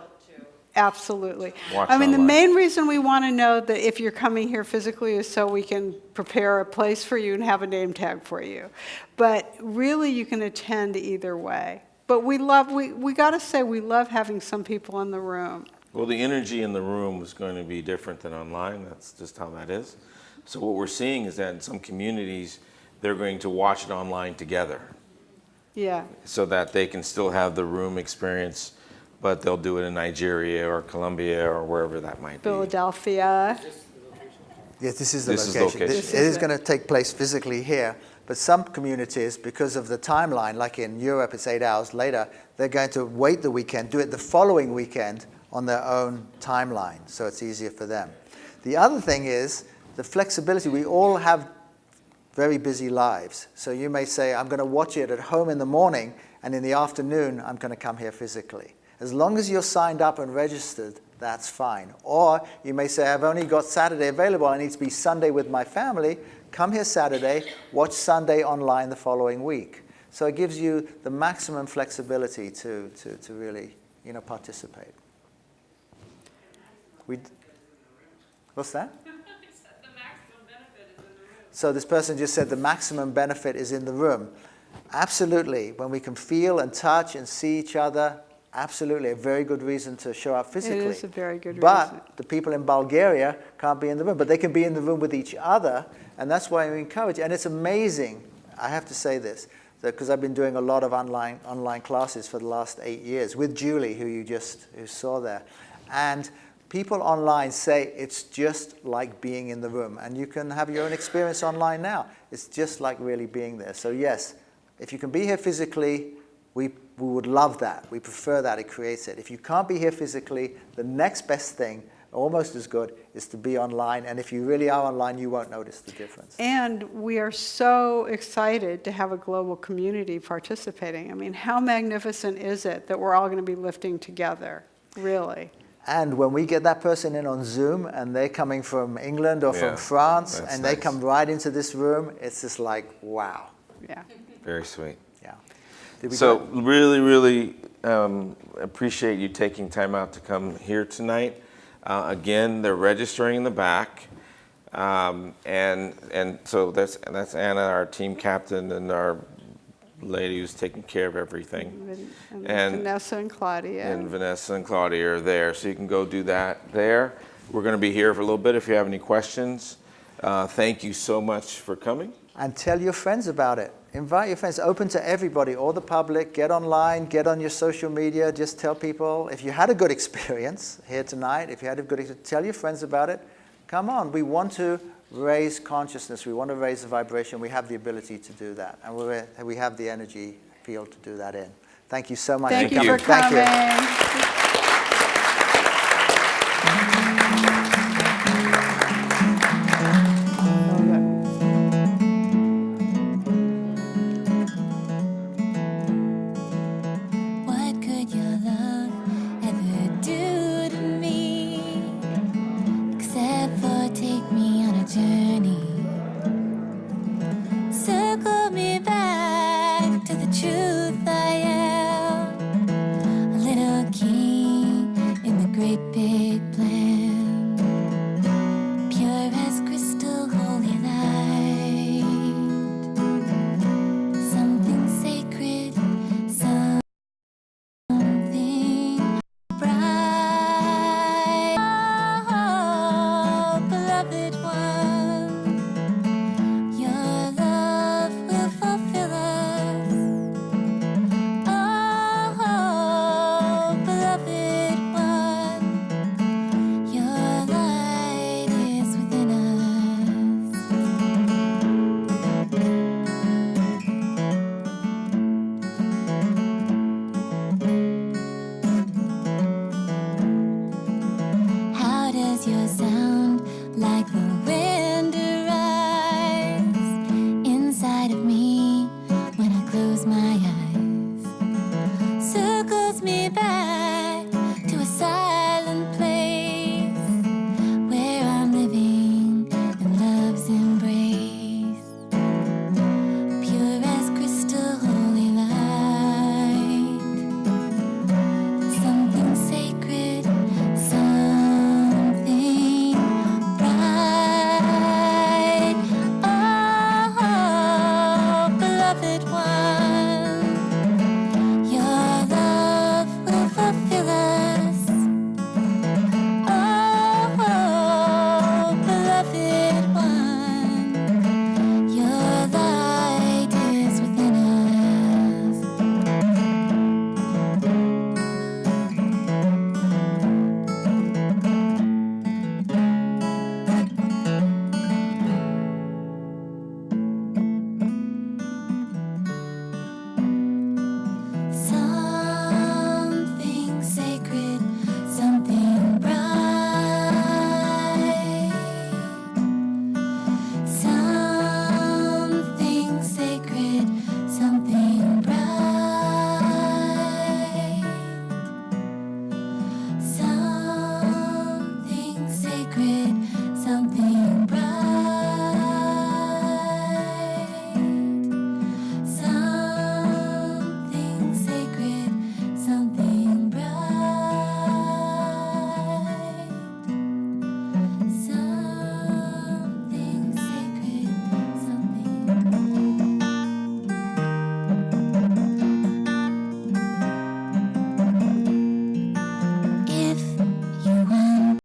absolutely. Watch I mean, the online. main reason we want to know that if you're coming here physically is so we can prepare a place for you and have a name tag for you. But really, you can attend either way. But we got to say, we love having some people in the room. Well, the energy in the room is going to be different than online. That's just how that is. So what we're seeing is that in some communities, they're going to watch it online together. Yeah. So that they can still have the room experience, but they'll do it in Nigeria or Colombia or wherever that might be. Philadelphia. Yes, this is the This is location. location. It is going to take place physically here, but some communities, because of the timeline, like in Europe, it's 8 hours later, they're going to wait the weekend, do it the following weekend on their own timeline, so it's easier for them. The other thing is the flexibility. We all have very busy lives. So you may say, I'm going to watch it at home in the morning, and in the afternoon, I'm going to come here physically. As long as you're signed up and registered that's fine. Or you may say, I've only got Saturday available, I need to be Sunday with my family. Come here Saturday, watch Sunday online the following week. So it gives you the maximum flexibility to really, participate. What's that? So this person just said the maximum benefit is in the room. Absolutely. When we can feel and touch and see each other, absolutely a very good reason to show up physically. It is a very good reason. But the people in Bulgaria can't be in the room, but they can be in the room with each other, and that's why we encourage. And it's amazing, I have to say this, because I've been doing a lot of online classes for the last 8 years with Julie, who you saw there. And people online say it's just like being in the room, and you can have your own experience online now. It's just like really being there. So yes, if you can be here physically, we would love that. We prefer that. It creates it. If you can't be here physically, the next best thing, almost as good, is to be online. And if you really are online, you won't notice the difference. And we are so excited to have a global community participating. I mean, how magnificent is it that we're all going to be lifting together, really? And when we get that person in on Zoom and they're coming from England or from France and they come right into this room, it's just like, wow. Yeah. Very sweet. Yeah. So really, really appreciate you taking time out to come here tonight. Again, they're registering in the back. And so that's Anna, our team captain, and our lady who's taking care of everything. And Vanessa and Claudia. And Vanessa and Claudia are there, so you can go do that there. We're going to be here for a little bit if you have any questions. Thank you so much for coming. And tell your friends about it. Invite your friends. Open to everybody, all the public. Get online, get on your social media. Just tell people, if you had a good experience here tonight, if you had a good experience, tell your friends about it. Come on, we want to raise consciousness. We want to raise the vibration. We have the ability to do that. And we have the energy field to do that in. Thank you so much Thank you for coming. Thank you.